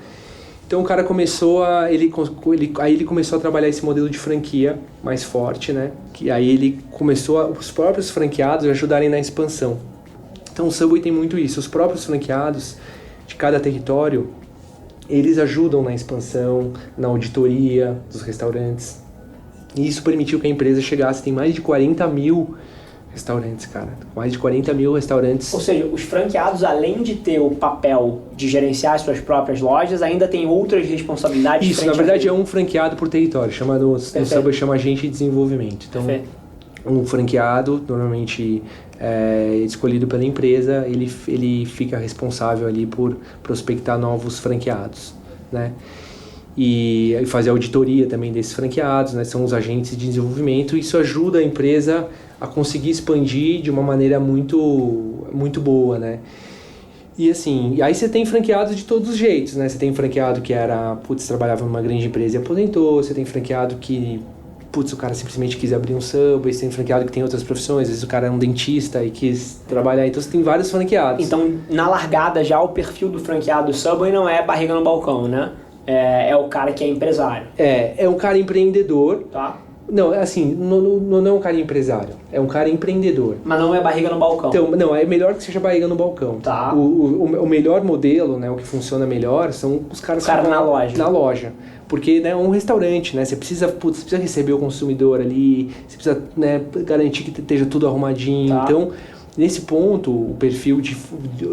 Então o cara começou aí ele começou a trabalhar esse modelo de franquia mais forte, né? Que aí ele começou os próprios franqueados a ajudarem na expansão. Então o Subway tem muito isso, os próprios franqueados de cada território, eles ajudam na expansão, na auditoria dos restaurantes. E isso permitiu que a empresa chegasse, tem mais de 40 mil restaurantes, cara. Mais de 40 mil restaurantes. Ou seja, os franqueados, além de ter o papel de gerenciar as suas próprias lojas, ainda tem outras responsabilidades. Isso, na verdade é um franqueado por território. No Subway chama agente de desenvolvimento. Então, um franqueado, normalmente escolhido pela empresa, ele fica responsável ali por prospectar novos franqueados, né? E fazer auditoria também desses franqueados, né? São os agentes de desenvolvimento. Isso ajuda a empresa a conseguir expandir de uma maneira muito, muito boa, né? E assim, aí você tem franqueados de todos os jeitos, né? Você tem franqueado que trabalhava numa grande empresa e aposentou. Você tem franqueado que, o cara simplesmente quis abrir um Subway. Você tem franqueado que tem outras profissões. Às vezes o cara é um dentista e quis trabalhar. Então você tem vários franqueados. Então, na largada já, o perfil do franqueado Subway não é barriga no balcão, né? É o cara que é empresário. É um cara empreendedor. Tá. Não, assim, não é um cara empresário, é um cara empreendedor. Mas não é barriga no balcão. Então, não, é melhor que seja barriga no balcão. Tá. O melhor modelo, né, o que funciona melhor, são os caras que na loja. Na loja. Porque, né, é um restaurante, né, você precisa receber o consumidor ali, você precisa, né, garantir que esteja tudo arrumadinho. Tá. Então, nesse ponto, o perfil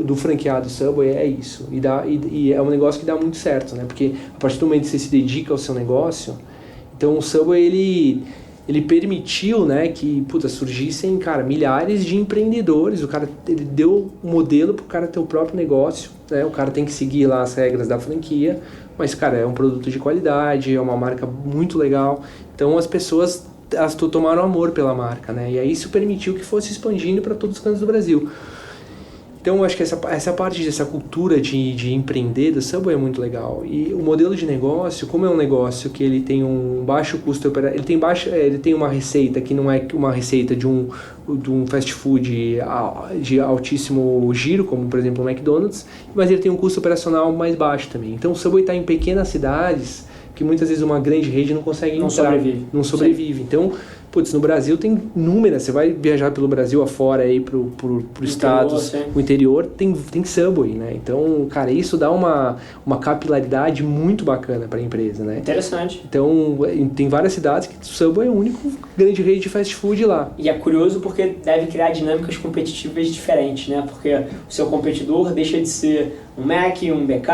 do franqueado Subway é isso. E é um negócio que dá muito certo, né, porque a partir do momento que você se dedica ao seu negócio... Então o Subway ele permitiu, né, que surgissem, cara, milhares de empreendedores. Ele deu um modelo para o cara ter o próprio negócio, né? O cara tem que seguir lá as regras da franquia, mas, cara, é um produto de qualidade, é uma marca muito legal. Então as pessoas tomaram amor pela marca, né? E aí isso permitiu que fosse expandindo para todos os cantos do Brasil. Então, eu acho que essa parte dessa cultura de empreender do Subway é muito legal. E o modelo de negócio, como é um negócio que ele tem um baixo custo, ele tem uma receita que não é uma receita de um fast food de altíssimo giro, como por exemplo o McDonald's, mas ele tem um custo operacional mais baixo também. Então, o Subway está em pequenas cidades que muitas vezes uma grande rede não consegue entrar, não sobrevive. Então, no Brasil tem inúmeras, você vai viajar pelo Brasil afora aí pro estados, o interior tem Subway, né? Então, cara, isso dá uma capilaridade muito bacana para a empresa, né? Interessante. Então, tem várias cidades que o Subway é o único grande rede de fast food lá. E é curioso porque deve criar dinâmicas competitivas diferentes, né? Porque o seu competidor deixa de ser um Mac, um BK,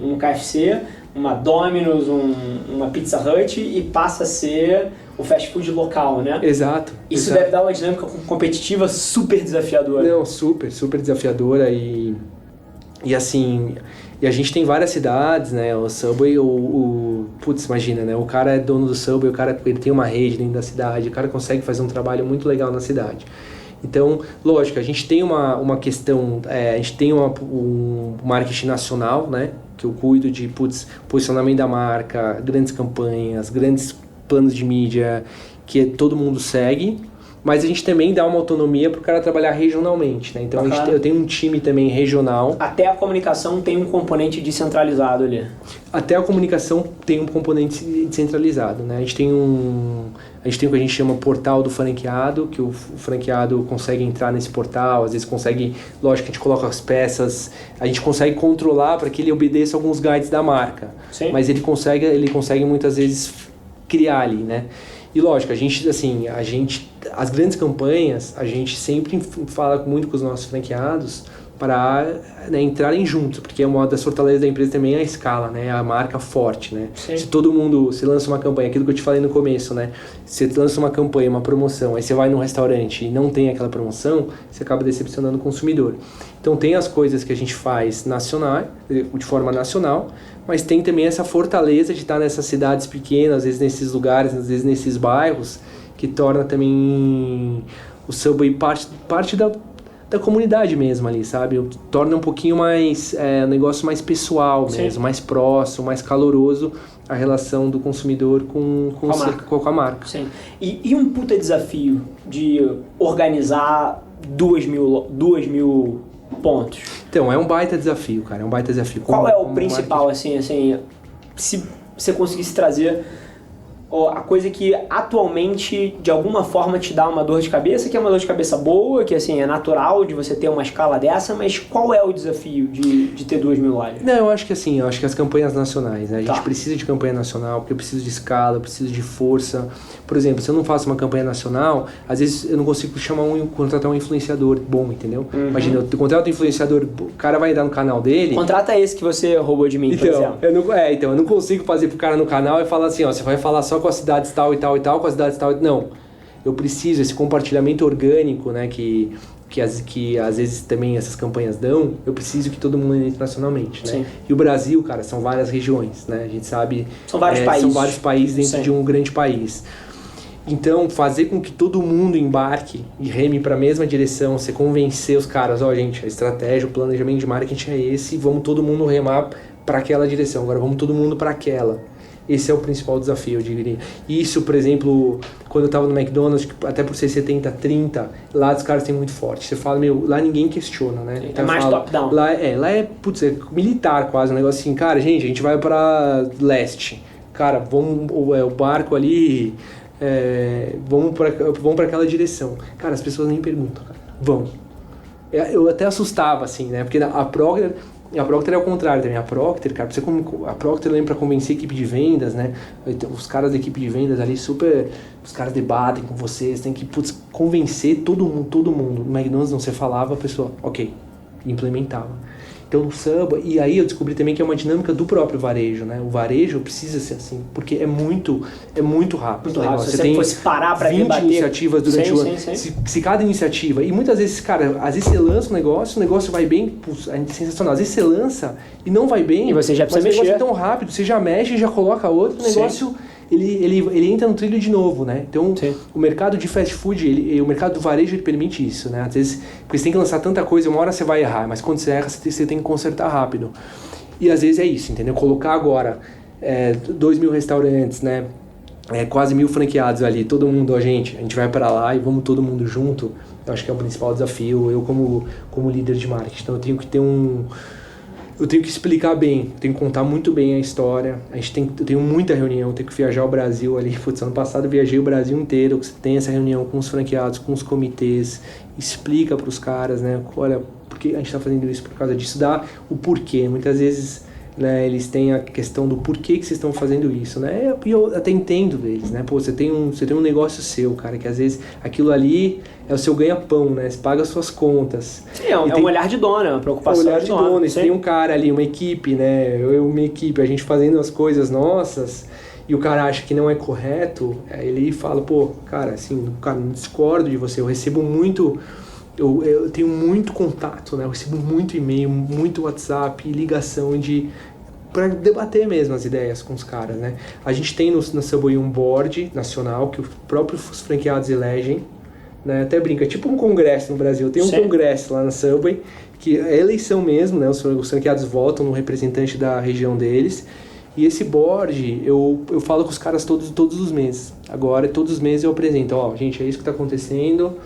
um KFC, uma Domino's, uma Pizza Hut e passa a ser o fast food local, né? Exato. Isso deve dar uma dinâmica competitiva super desafiadora. Não, super desafiadora e assim, e a gente tem várias cidades, né? O Subway, imagina, né? O cara é dono do Subway, ele tem uma rede dentro da cidade, o cara consegue fazer um trabalho muito legal na cidade. Então, lógico, a gente tem uma questão, a gente tem um marketing nacional, né? Que eu cuido de posicionamento da marca, grandes campanhas, grandes planos de mídia que todo mundo segue, mas a gente também dá uma autonomia para o cara trabalhar regionalmente, né? Então eu tenho um time também regional. Até a comunicação tem um componente descentralizado ali. Até a comunicação tem um componente descentralizado, né? A gente tem o que a gente chama portal do franqueado, que o franqueado consegue entrar nesse portal, às vezes consegue, lógico que a gente coloca as peças, a gente consegue controlar para que ele obedeça alguns guides da marca. Sim. Mas ele consegue muitas vezes criar ali, né? E lógico, as grandes campanhas, a gente sempre fala muito com os nossos franqueados para entrarem juntos, porque uma das fortalezas da empresa também é a escala, né? A marca forte, né? Sim. Se todo mundo, se lança uma campanha, aquilo que eu te falei no começo, né? Você lança uma campanha, uma promoção, aí você vai num restaurante e não tem aquela promoção, você acaba decepcionando o consumidor. Então tem as coisas que a gente faz de forma nacional, mas tem também essa fortaleza de estar nessas cidades pequenas, às vezes nesses lugares, às vezes nesses bairros, que torna também o Subway parte da comunidade mesmo ali, sabe? Torna um pouquinho mais, um negócio mais pessoal mesmo, Sim. mais próximo, mais caloroso a relação do consumidor com a marca. Sim. E um puta desafio de organizar 2.000 pontos? Então, é um baita desafio, cara, Qual é o principal, assim, se você conseguisse trazer a coisa que atualmente de alguma forma te dá uma dor de cabeça, que é uma dor de cabeça boa, que assim é natural de você ter uma escala dessa, mas qual é o desafio de ter 2.000 lojas? Não, eu acho que as campanhas nacionais, né? A gente precisa de campanha nacional, porque eu preciso de escala, eu preciso de força. Por exemplo, se eu não faço uma campanha nacional, às vezes eu não consigo contratar um influenciador bom, entendeu? Uhum. Imagina, eu contrato um influenciador, o cara vai dar no canal dele... Contrata esse que você roubou de mim, por exemplo. Eu não consigo fazer pro cara no canal e falar assim, ó, você vai falar só com as cidades tal e tal e tal, com as cidades tal e tal. Não. Eu preciso, esse compartilhamento orgânico, né, que às vezes também essas campanhas dão, eu preciso que todo mundo entre nacionalmente, né? Sim. E o Brasil, cara, são várias regiões, né? A gente sabe... São vários países. São vários países dentro Sim. de um grande país. Então, fazer com que todo mundo embarque e reme para a mesma direção, você convencer os caras, gente, a estratégia, o planejamento de marketing é esse, vamos todo mundo remar para aquela direção, agora vamos todo mundo para aquela. Esse é o principal desafio, eu diria. Isso, por exemplo, quando eu estava no McDonald's, até por ser 70-30, lá os caras têm muito forte. Você fala, lá ninguém questiona, né? Então, é mais top-down. Lá é militar quase, um negócio assim, cara, a gente vai para leste. Cara, o barco ali, vamos para aquela direção. Cara, as pessoas nem perguntam, cara. Vão. Eu até assustava, assim, né? Porque a Procter é o contrário também. A Procter, cara, a Procter lembra pra convencer a equipe de vendas, né? Os caras da equipe de vendas ali os caras debatem com vocês, tem que convencer todo mundo. No McDonald's não, você falava, a pessoa, ok, implementava. Então no Subway, e aí eu descobri também que é uma dinâmica do próprio varejo, né? O varejo precisa ser assim, porque é muito rápido. Muito rápido. Se você fosse parar para 20 debater... iniciativas durante o ano. Se cada iniciativa, e muitas vezes, cara, às vezes você lança o negócio vai bem, é sensacional. Às vezes você lança e não vai bem, e você já precisa mas mexer. O negócio é tão rápido, você já mexe, já coloca outro, o negócio... ele entra no trilho de novo, né? Então, Sim. o mercado de fast food, o mercado do varejo, ele permite isso, né? Às vezes, porque você tem que lançar tanta coisa, uma hora você vai errar, mas quando você erra, você tem que consertar rápido. E às vezes é isso, entendeu? Colocar agora 2.000 restaurantes, né? Quase 1.000 franqueados ali, todo mundo, a gente vai para lá e vamos todo mundo junto. Eu acho que é o principal desafio, eu como líder de marketing. Então eu tenho que ter eu tenho que explicar bem, eu tenho que contar muito bem a história. Eu tenho muita reunião, tenho que viajar o Brasil ali. Putz, ano passado eu viajei o Brasil inteiro, você tem essa reunião com os franqueados, com os comitês, explica para os caras, né? Olha, por que a gente está fazendo isso por causa disso, dá o porquê. Muitas vezes, né, eles têm a questão do porquê que vocês estão fazendo isso, né? E eu até entendo deles, né? Pô, você tem um negócio seu, cara, que às vezes aquilo ali é o seu ganha-pão, né? Você paga as suas contas. Sim, é um olhar de dono, é uma preocupação olhar de dono. E sim. tem um cara ali, uma equipe, né? Uma equipe, a gente fazendo as coisas nossas e o cara acha que não é correto, ele fala, pô, cara, assim, cara, não discordo de você, eu recebo muito... Eu tenho muito contato, né? Eu recebo muito e-mail, muito WhatsApp, ligação para debater mesmo as ideias com os caras, né? A gente tem na Subway um board nacional que os próprios franqueados elegem, né? Até brinca, é tipo um congresso no Brasil. Tem um congresso lá na Subway, que é eleição mesmo, né? Os franqueados votam no representante da região deles. E esse board, eu falo com os caras todos os meses. Agora, todos os meses eu apresento, ó, gente, é isso que está acontecendo,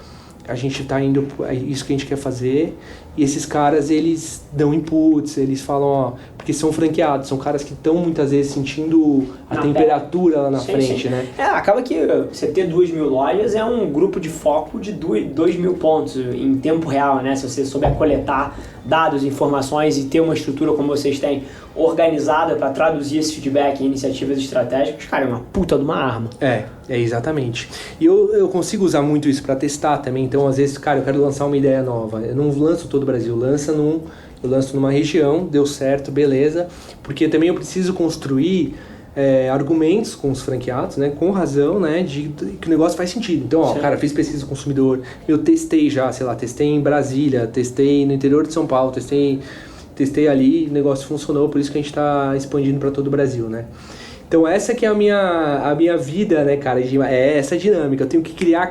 a gente está indo, é isso que a gente quer fazer, e esses caras, eles dão inputs, eles falam, ó, porque são franqueados, são caras que estão muitas vezes sentindo a temperatura lá na frente, né? Acaba que você ter 2.000 lojas é um grupo de foco de 2.000 pontos em tempo real, né? Se você souber coletar dados, informações e ter uma estrutura como vocês têm organizada para traduzir esse feedback em iniciativas estratégicas, cara, é uma puta de uma arma. É exatamente. E eu consigo usar muito isso para testar também. Então, às vezes, cara, eu quero lançar uma ideia nova. Eu não lanço todo o Brasil, eu lanço numa região, deu certo, beleza. Porque também eu preciso construir argumentos com os franqueados, né, com razão, né, de que o negócio faz sentido. Então, ó, cara, fiz pesquisa do consumidor, eu testei já, sei lá, testei em Brasília, testei no interior de São Paulo, testei ali, o negócio funcionou, por isso que a gente está expandindo para todo o Brasil, né. Então essa que é a minha vida, né, cara, é essa dinâmica. Eu tenho que criar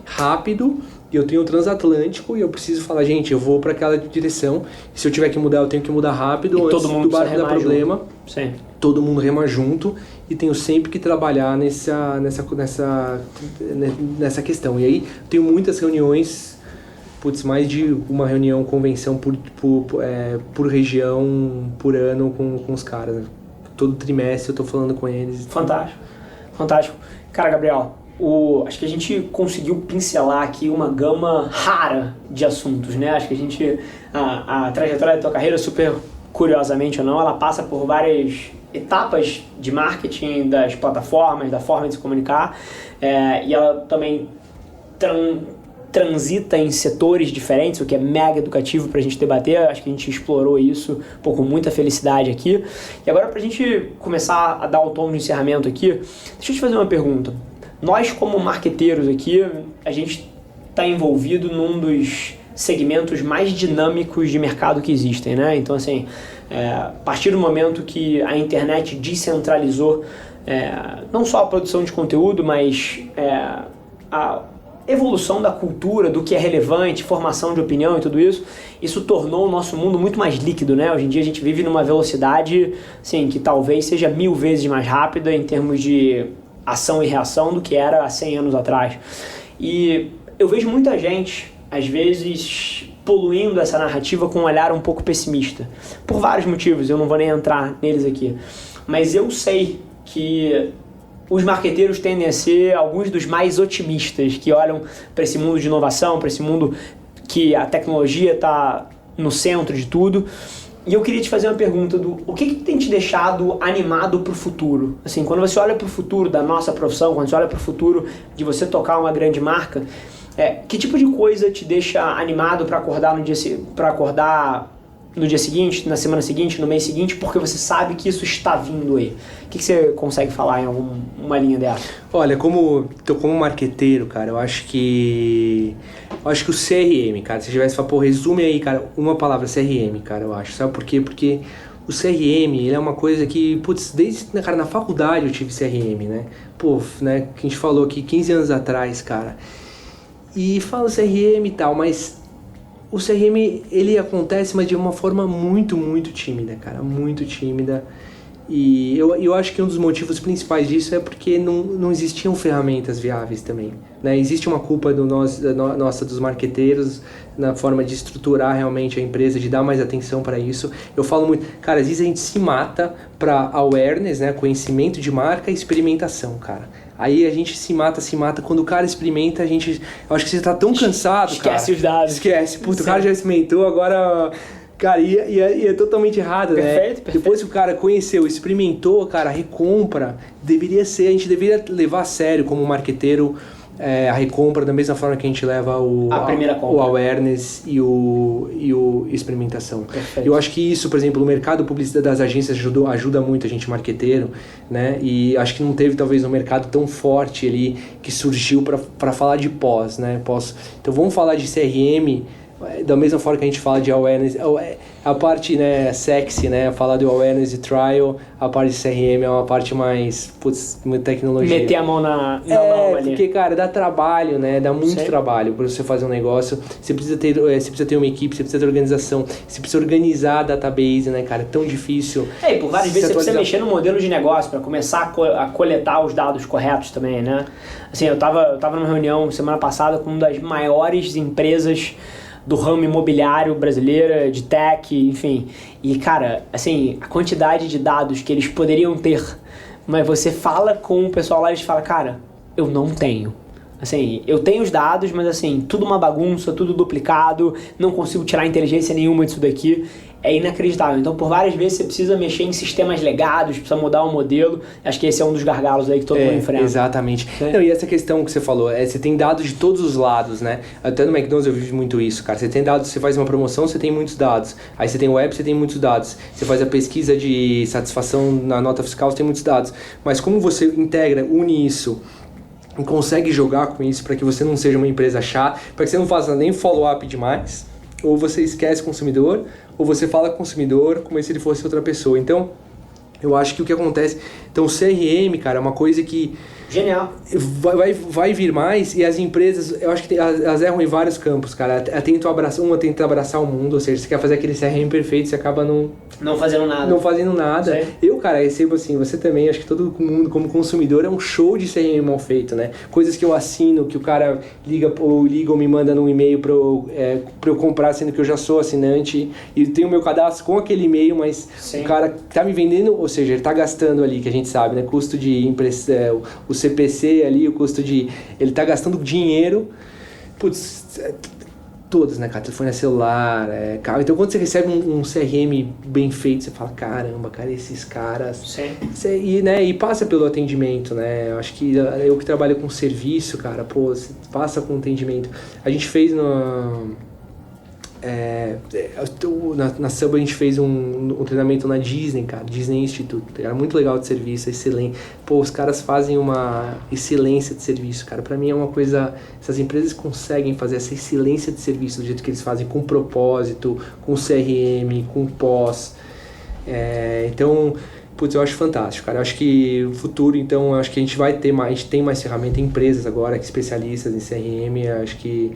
rápido, e eu tenho o transatlântico e eu preciso falar, gente, eu vou para aquela direção, e se eu tiver que mudar, eu tenho que mudar rápido, e antes todo mundo do barco dar problema. Sim. Todo mundo rema junto e tenho sempre que trabalhar nessa questão. E aí tenho muitas reuniões, mais de uma reunião, convenção por região, por ano com os caras, né? Todo trimestre eu tô falando com eles. Fantástico. Cara, Gabriel, acho que a gente conseguiu pincelar aqui uma gama rara de assuntos, né? Acho que a trajetória da tua carreira, super curiosamente ou não, ela passa por várias etapas de marketing das plataformas, da forma de se comunicar, e ela também transita em setores diferentes, o que é mega educativo para a gente debater. Acho que a gente explorou isso com muita felicidade aqui. E agora, para a gente começar a dar o tom de encerramento aqui, deixa eu te fazer uma pergunta. Nós, como marqueteiros aqui, a gente está envolvido num dos segmentos mais dinâmicos de mercado que existem, né? Então, assim, a partir do momento que a internet descentralizou não só a produção de conteúdo, mas a evolução da cultura, do que é relevante, formação de opinião e tudo isso, isso tornou o nosso mundo muito mais líquido, né? Hoje em dia a gente vive numa velocidade, assim, que talvez seja 1000 vezes mais rápida em termos de ação e reação do que era há 100 anos atrás. E eu vejo muita gente, às vezes, poluindo essa narrativa com um olhar um pouco pessimista. Por vários motivos, eu não vou nem entrar neles aqui. Mas eu sei que os marqueteiros tendem a ser alguns dos mais otimistas, que olham para esse mundo de inovação, para esse mundo que a tecnologia está no centro de tudo. E eu queria te fazer uma pergunta o que tem te deixado animado para o futuro? Assim, quando você olha para o futuro da nossa profissão, quando você olha para o futuro de você tocar uma grande marca, que tipo de coisa te deixa animado para acordar no dia seguinte, na semana seguinte, no mês seguinte, porque você sabe que isso está vindo aí? O que você consegue falar em alguma linha dessa? Olha, como marqueteiro, cara, eu acho que o CRM, cara, se tivesse falar, resume aí, cara, uma palavra, CRM, cara, eu acho. Sabe por quê? Porque o CRM, ele é uma coisa que, putz, desde, cara, na faculdade eu tive CRM, né? Pô, né, que a gente falou aqui 15 anos atrás, cara. E fala CRM e tal, mas o CRM, ele acontece, mas de uma forma muito, muito tímida, cara, muito tímida. E eu acho que um dos motivos principais disso é porque não existiam ferramentas viáveis também, né? Existe uma culpa nossa dos marqueteiros na forma de estruturar realmente a empresa, de dar mais atenção para isso. Eu falo muito, cara, às vezes a gente se mata para awareness, né? Conhecimento de marca e experimentação, cara. Aí a gente se mata, quando o cara experimenta, eu acho que você tá tão cansado, Esquece cara. os dados. Esquece, puto, o cara já experimentou, agora... Cara, e é totalmente errado, perfeito, né? Depois que o cara conheceu, experimentou, cara, a recompra a gente deveria levar a sério como marqueteiro a recompra da mesma forma que a gente leva o awareness e o experimentação. Perfeito. Eu acho que isso, por exemplo, o mercado publicidade das agências ajuda muito a gente marqueteiro, né? E acho que não teve talvez um mercado tão forte ali que surgiu para falar de pós, né? Então vamos falar de CRM da mesma forma que a gente fala de awareness, a parte, né, sexy, né, falar do awareness e trial, a parte de CRM é uma parte mais, tecnologia. Meter a mão na mão ali. Porque, cara, dá trabalho, né, dá muito trabalho para você fazer um negócio, você precisa ter uma equipe, você precisa ter organização, você precisa organizar a database, né, cara, é tão difícil. E por várias vezes você precisa mexer no modelo de negócio para começar a coletar os dados corretos também, né. Assim, eu tava numa reunião semana passada com uma das maiores empresas do ramo imobiliário brasileira, de tech, enfim. E, cara, assim, a quantidade de dados que eles poderiam ter, mas você fala com o pessoal lá e eles falam, cara, eu não tenho. Assim, eu tenho os dados, mas assim, tudo uma bagunça, tudo duplicado, não consigo tirar inteligência nenhuma disso daqui. É inacreditável. Então, por várias vezes, você precisa mexer em sistemas legados, precisa mudar o modelo. Acho que esse é um dos gargalos aí que todo mundo enfrenta. Exatamente. Não, e essa questão que você falou, você tem dados de todos os lados, né? Até no McDonald's eu vivo muito isso, cara. Você tem dados, você faz uma promoção, você tem muitos dados. Aí você tem web, você tem muitos dados. Você faz a pesquisa de satisfação na nota fiscal, você tem muitos dados. Mas como você integra, une isso e consegue jogar com isso para que você não seja uma empresa chata, para que você não faça nem follow-up demais, ou você esquece o consumidor, ou você fala com o consumidor como se ele fosse outra pessoa. Então, eu acho que o que acontece... Então, o CRM, cara, é uma coisa que... Genial. Vai vir mais, e as empresas, eu acho que elas erram em vários campos, cara. Uma tenta abraçar o mundo, ou seja, você quer fazer aquele CRM perfeito, você acaba não fazendo nada. Não fazendo nada. Sim. Eu, cara, recebo assim, você também, acho que todo mundo como consumidor é um show de CRM mal feito, né? Coisas que eu assino, que o cara liga ou me manda num e-mail pra eu comprar, sendo que eu já sou assinante e tenho o meu cadastro com aquele e-mail, mas Sim. O cara tá me vendendo, ou seja, ele tá gastando ali, que a gente sabe, né? Custo de impressão, o CPC ali, o custo de... Ele tá gastando dinheiro, todas, né, cara? Telefone celular, carro. Então, quando você recebe um CRM bem feito, você fala, caramba, cara, esses caras... Sim. E passa pelo atendimento, né? Eu acho que eu que trabalho com serviço, cara, você passa com atendimento. A gente fez na Subway a gente fez um treinamento na Disney, cara, Disney Institute, era muito legal de serviço, excelente. Os caras fazem uma excelência de serviço, cara, pra mim é uma coisa, essas empresas conseguem fazer essa excelência de serviço do jeito que eles fazem, com propósito, com CRM, com pós, então, eu acho fantástico, cara, eu acho que o futuro, então, eu acho que a gente tem mais ferramentas, empresas agora, especialistas em CRM, eu acho que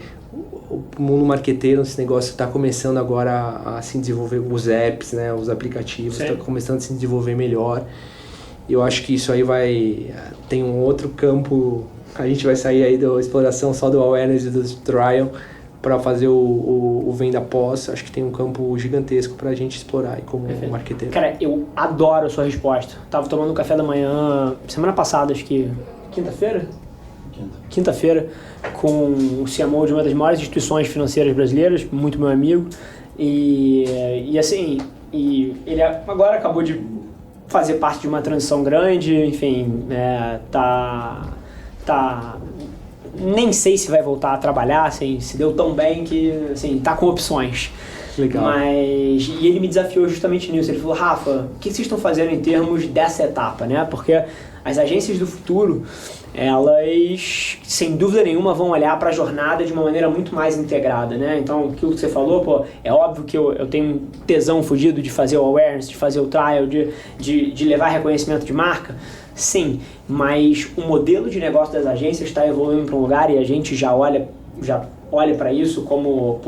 o mundo marqueteiro, esse negócio está começando agora a se desenvolver, os apps, né, os aplicativos, está começando a se desenvolver melhor. Eu acho que isso aí tem um outro campo, a gente vai sair aí da exploração só do awareness e do trial para fazer o venda pós. Acho que tem um campo gigantesco para a gente explorar aí como marqueteiro. Cara, eu adoro a sua resposta. Tava tomando um café da manhã semana passada, acho que quinta-feira, com o CMO de uma das maiores instituições financeiras brasileiras, muito meu amigo, e ele agora acabou de fazer parte de uma transição grande, enfim, nem sei se vai voltar a trabalhar, assim, se deu tão bem que, assim, tá com opções. Legal. E ele me desafiou justamente nisso. Ele falou, Rafa, o que vocês estão fazendo em termos dessa etapa, né? Porque as agências do futuro, elas, sem dúvida nenhuma, vão olhar para a jornada de uma maneira muito mais integrada, né? Então, aquilo que você falou, pô, é óbvio que eu tenho um tesão fugido de fazer o awareness, de fazer o trial, de levar reconhecimento de marca. Sim, mas o modelo de negócio das agências está evoluindo para um lugar e a gente já olha para isso como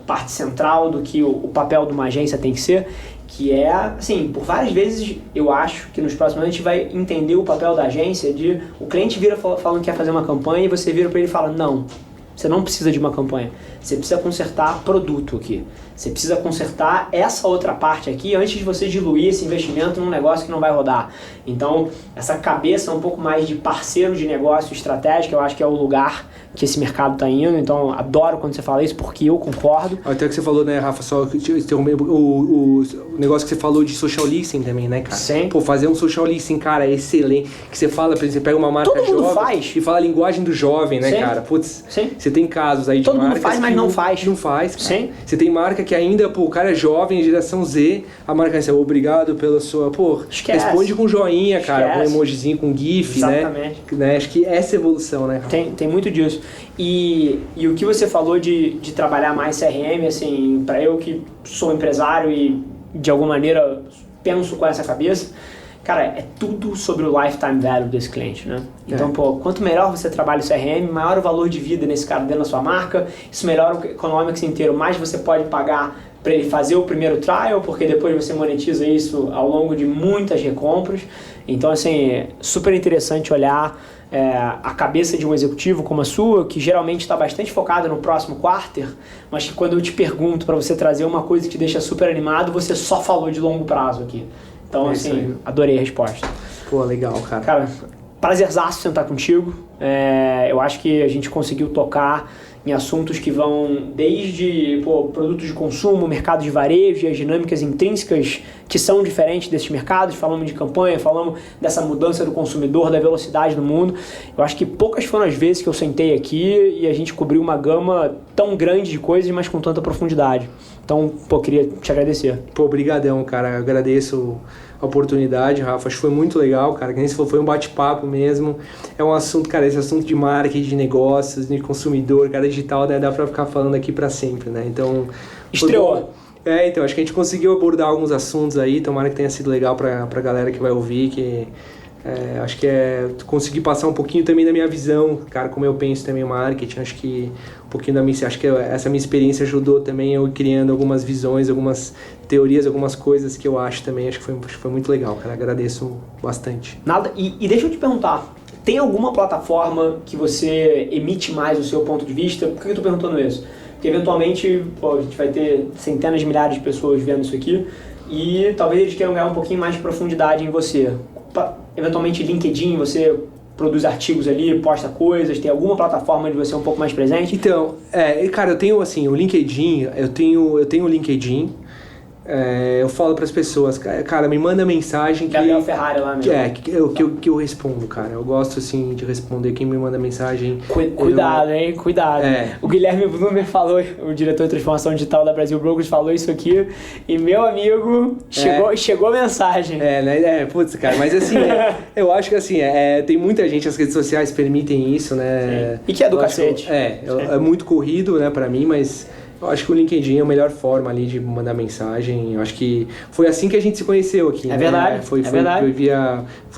parte central do que o papel de uma agência tem que ser, que é, assim, por várias vezes eu acho que nos próximos anos a gente vai entender o papel da agência de o cliente vira falando que quer fazer uma campanha e você vira para ele e fala, não, você não precisa de uma campanha, você precisa consertar produto aqui, você precisa consertar essa outra parte aqui antes de você diluir esse investimento num negócio que não vai rodar. Então, essa cabeça um pouco mais de parceiro de negócio estratégico, eu acho que é o lugar que esse mercado está indo, então adoro quando você fala isso, porque eu concordo. Até que você falou, né, Rafa, só o negócio que você falou de social listening também, né, cara? Sim. Pô, fazer um social listening, cara, é excelente. Que você fala, por exemplo, você pega uma marca Todo mundo jovem faz. E fala a linguagem do jovem, né, Sim. cara? Putz, Sim. você tem casos aí de Todo mundo marcas faz, mas que não faz. Não faz, cara. Sim. Você tem marca que ainda, pô, o cara é jovem, geração Z, a marca é obrigado pela sua, pô, Esquece. responde com joinha, cara, com Esquece. emojizinho, com gif, Exatamente. né? Acho que essa é a evolução, né, Rafa? Tem muito disso. E o que você falou de trabalhar mais CRM, assim, para eu que sou empresário e de alguma maneira penso com essa cabeça, cara, é tudo sobre o lifetime value desse cliente, né? Então, pô, quanto melhor você trabalha o CRM, maior o valor de vida nesse cara dentro da sua marca, isso melhora o economics inteiro, mais você pode pagar para ele fazer o primeiro trial, porque depois você monetiza isso ao longo de muitas recompras. Então, assim, é super interessante olhar a cabeça de um executivo como a sua, que geralmente está bastante focada no próximo quarter, mas que quando eu te pergunto para você trazer uma coisa que te deixa super animado, você só falou de longo prazo aqui. Então, assim, adorei a resposta. Pô, legal, cara. Cara, prazerzaço sentar contigo. Eu acho que a gente conseguiu tocar em assuntos que vão desde produtos de consumo, mercado de varejo e as dinâmicas intrínsecas que são diferentes desses mercados. Falamos de campanha, falamos dessa mudança do consumidor, da velocidade do mundo. Eu acho que poucas foram as vezes que eu sentei aqui e a gente cobriu uma gama tão grande de coisas, mas com tanta profundidade. Então, queria te agradecer. Pô, brigadão, cara. Eu agradeço a oportunidade, Rafa. Acho que foi muito legal, cara. Que nem você falou, foi um bate-papo mesmo. É um assunto, cara, esse assunto de marketing, de negócios, de consumidor, cara, digital, né? Dá pra ficar falando aqui pra sempre, né? Então... Estreou. Então, acho que a gente conseguiu abordar alguns assuntos aí. Tomara que tenha sido legal pra galera que vai ouvir, que... acho que conseguir passar um pouquinho também da minha visão, cara, como eu penso também o marketing. Acho que um pouquinho da minha, acho que essa minha experiência ajudou também eu criando algumas visões, algumas teorias, algumas coisas que eu acho também. Acho que foi muito legal, cara. Agradeço bastante. Nada. E deixa eu te perguntar, tem alguma plataforma que você emite mais o seu ponto de vista? Por que eu tô perguntando isso? Porque eventualmente a gente vai ter centenas de milhares de pessoas vendo isso aqui e talvez eles queiram ganhar um pouquinho mais de profundidade em você. Eventualmente LinkedIn, você produz artigos ali, posta coisas, tem alguma plataforma onde você é um pouco mais presente? Então, cara, eu tenho assim, o LinkedIn, eu tenho o LinkedIn, eu falo para as pessoas, cara, me manda mensagem que... Gabriel Ferrari lá mesmo. Que eu respondo, cara. Eu gosto, assim, de responder quem me manda mensagem. Cuidado, hein? Cuidado. O Guilherme Blumer falou, o diretor de transformação digital da Brasil Brokers falou isso aqui, e meu amigo, chegou a mensagem. Putz, cara, mas assim, eu acho que assim, tem muita gente, as redes sociais permitem isso, né? Sim. E que é do cacete. É muito corrido, né, pra mim, mas... Eu acho que o LinkedIn é a melhor forma ali de mandar mensagem. Eu acho que foi assim que a gente se conheceu aqui. Verdade. Foi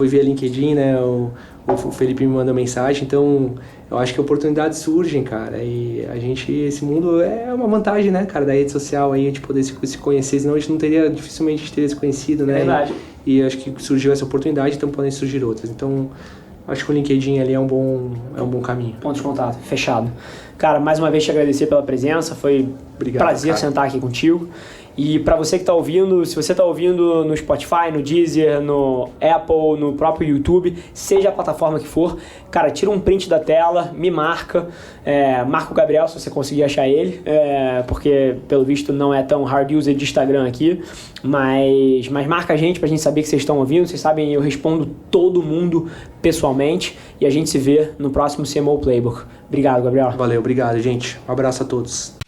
via LinkedIn, né? O Felipe me mandou mensagem. Então, eu acho que oportunidades surgem, cara. E esse mundo é uma vantagem, né, cara, da rede social aí, de poder se conhecer. Senão a gente dificilmente teria se conhecido, né? Verdade. E acho que surgiu essa oportunidade, então podem surgir outras. Então, acho que o LinkedIn ali é um bom caminho. Ponto de contato, fechado. Cara, mais uma vez te agradecer pela presença, foi Obrigado, prazer cara. sentar aqui contigo. E para você que está ouvindo, se você está ouvindo no Spotify, no Deezer, no Apple, no próprio YouTube, seja a plataforma que for, cara, tira um print da tela, me marca, marca o Gabriel se você conseguir achar ele, porque pelo visto não é tão hard user de Instagram aqui, mas marca a gente pra gente saber que vocês estão ouvindo. Vocês sabem, eu respondo todo mundo pessoalmente e a gente se vê no próximo CMO Playbook. Obrigado, Gabriel. Valeu, obrigado, gente. Um abraço a todos.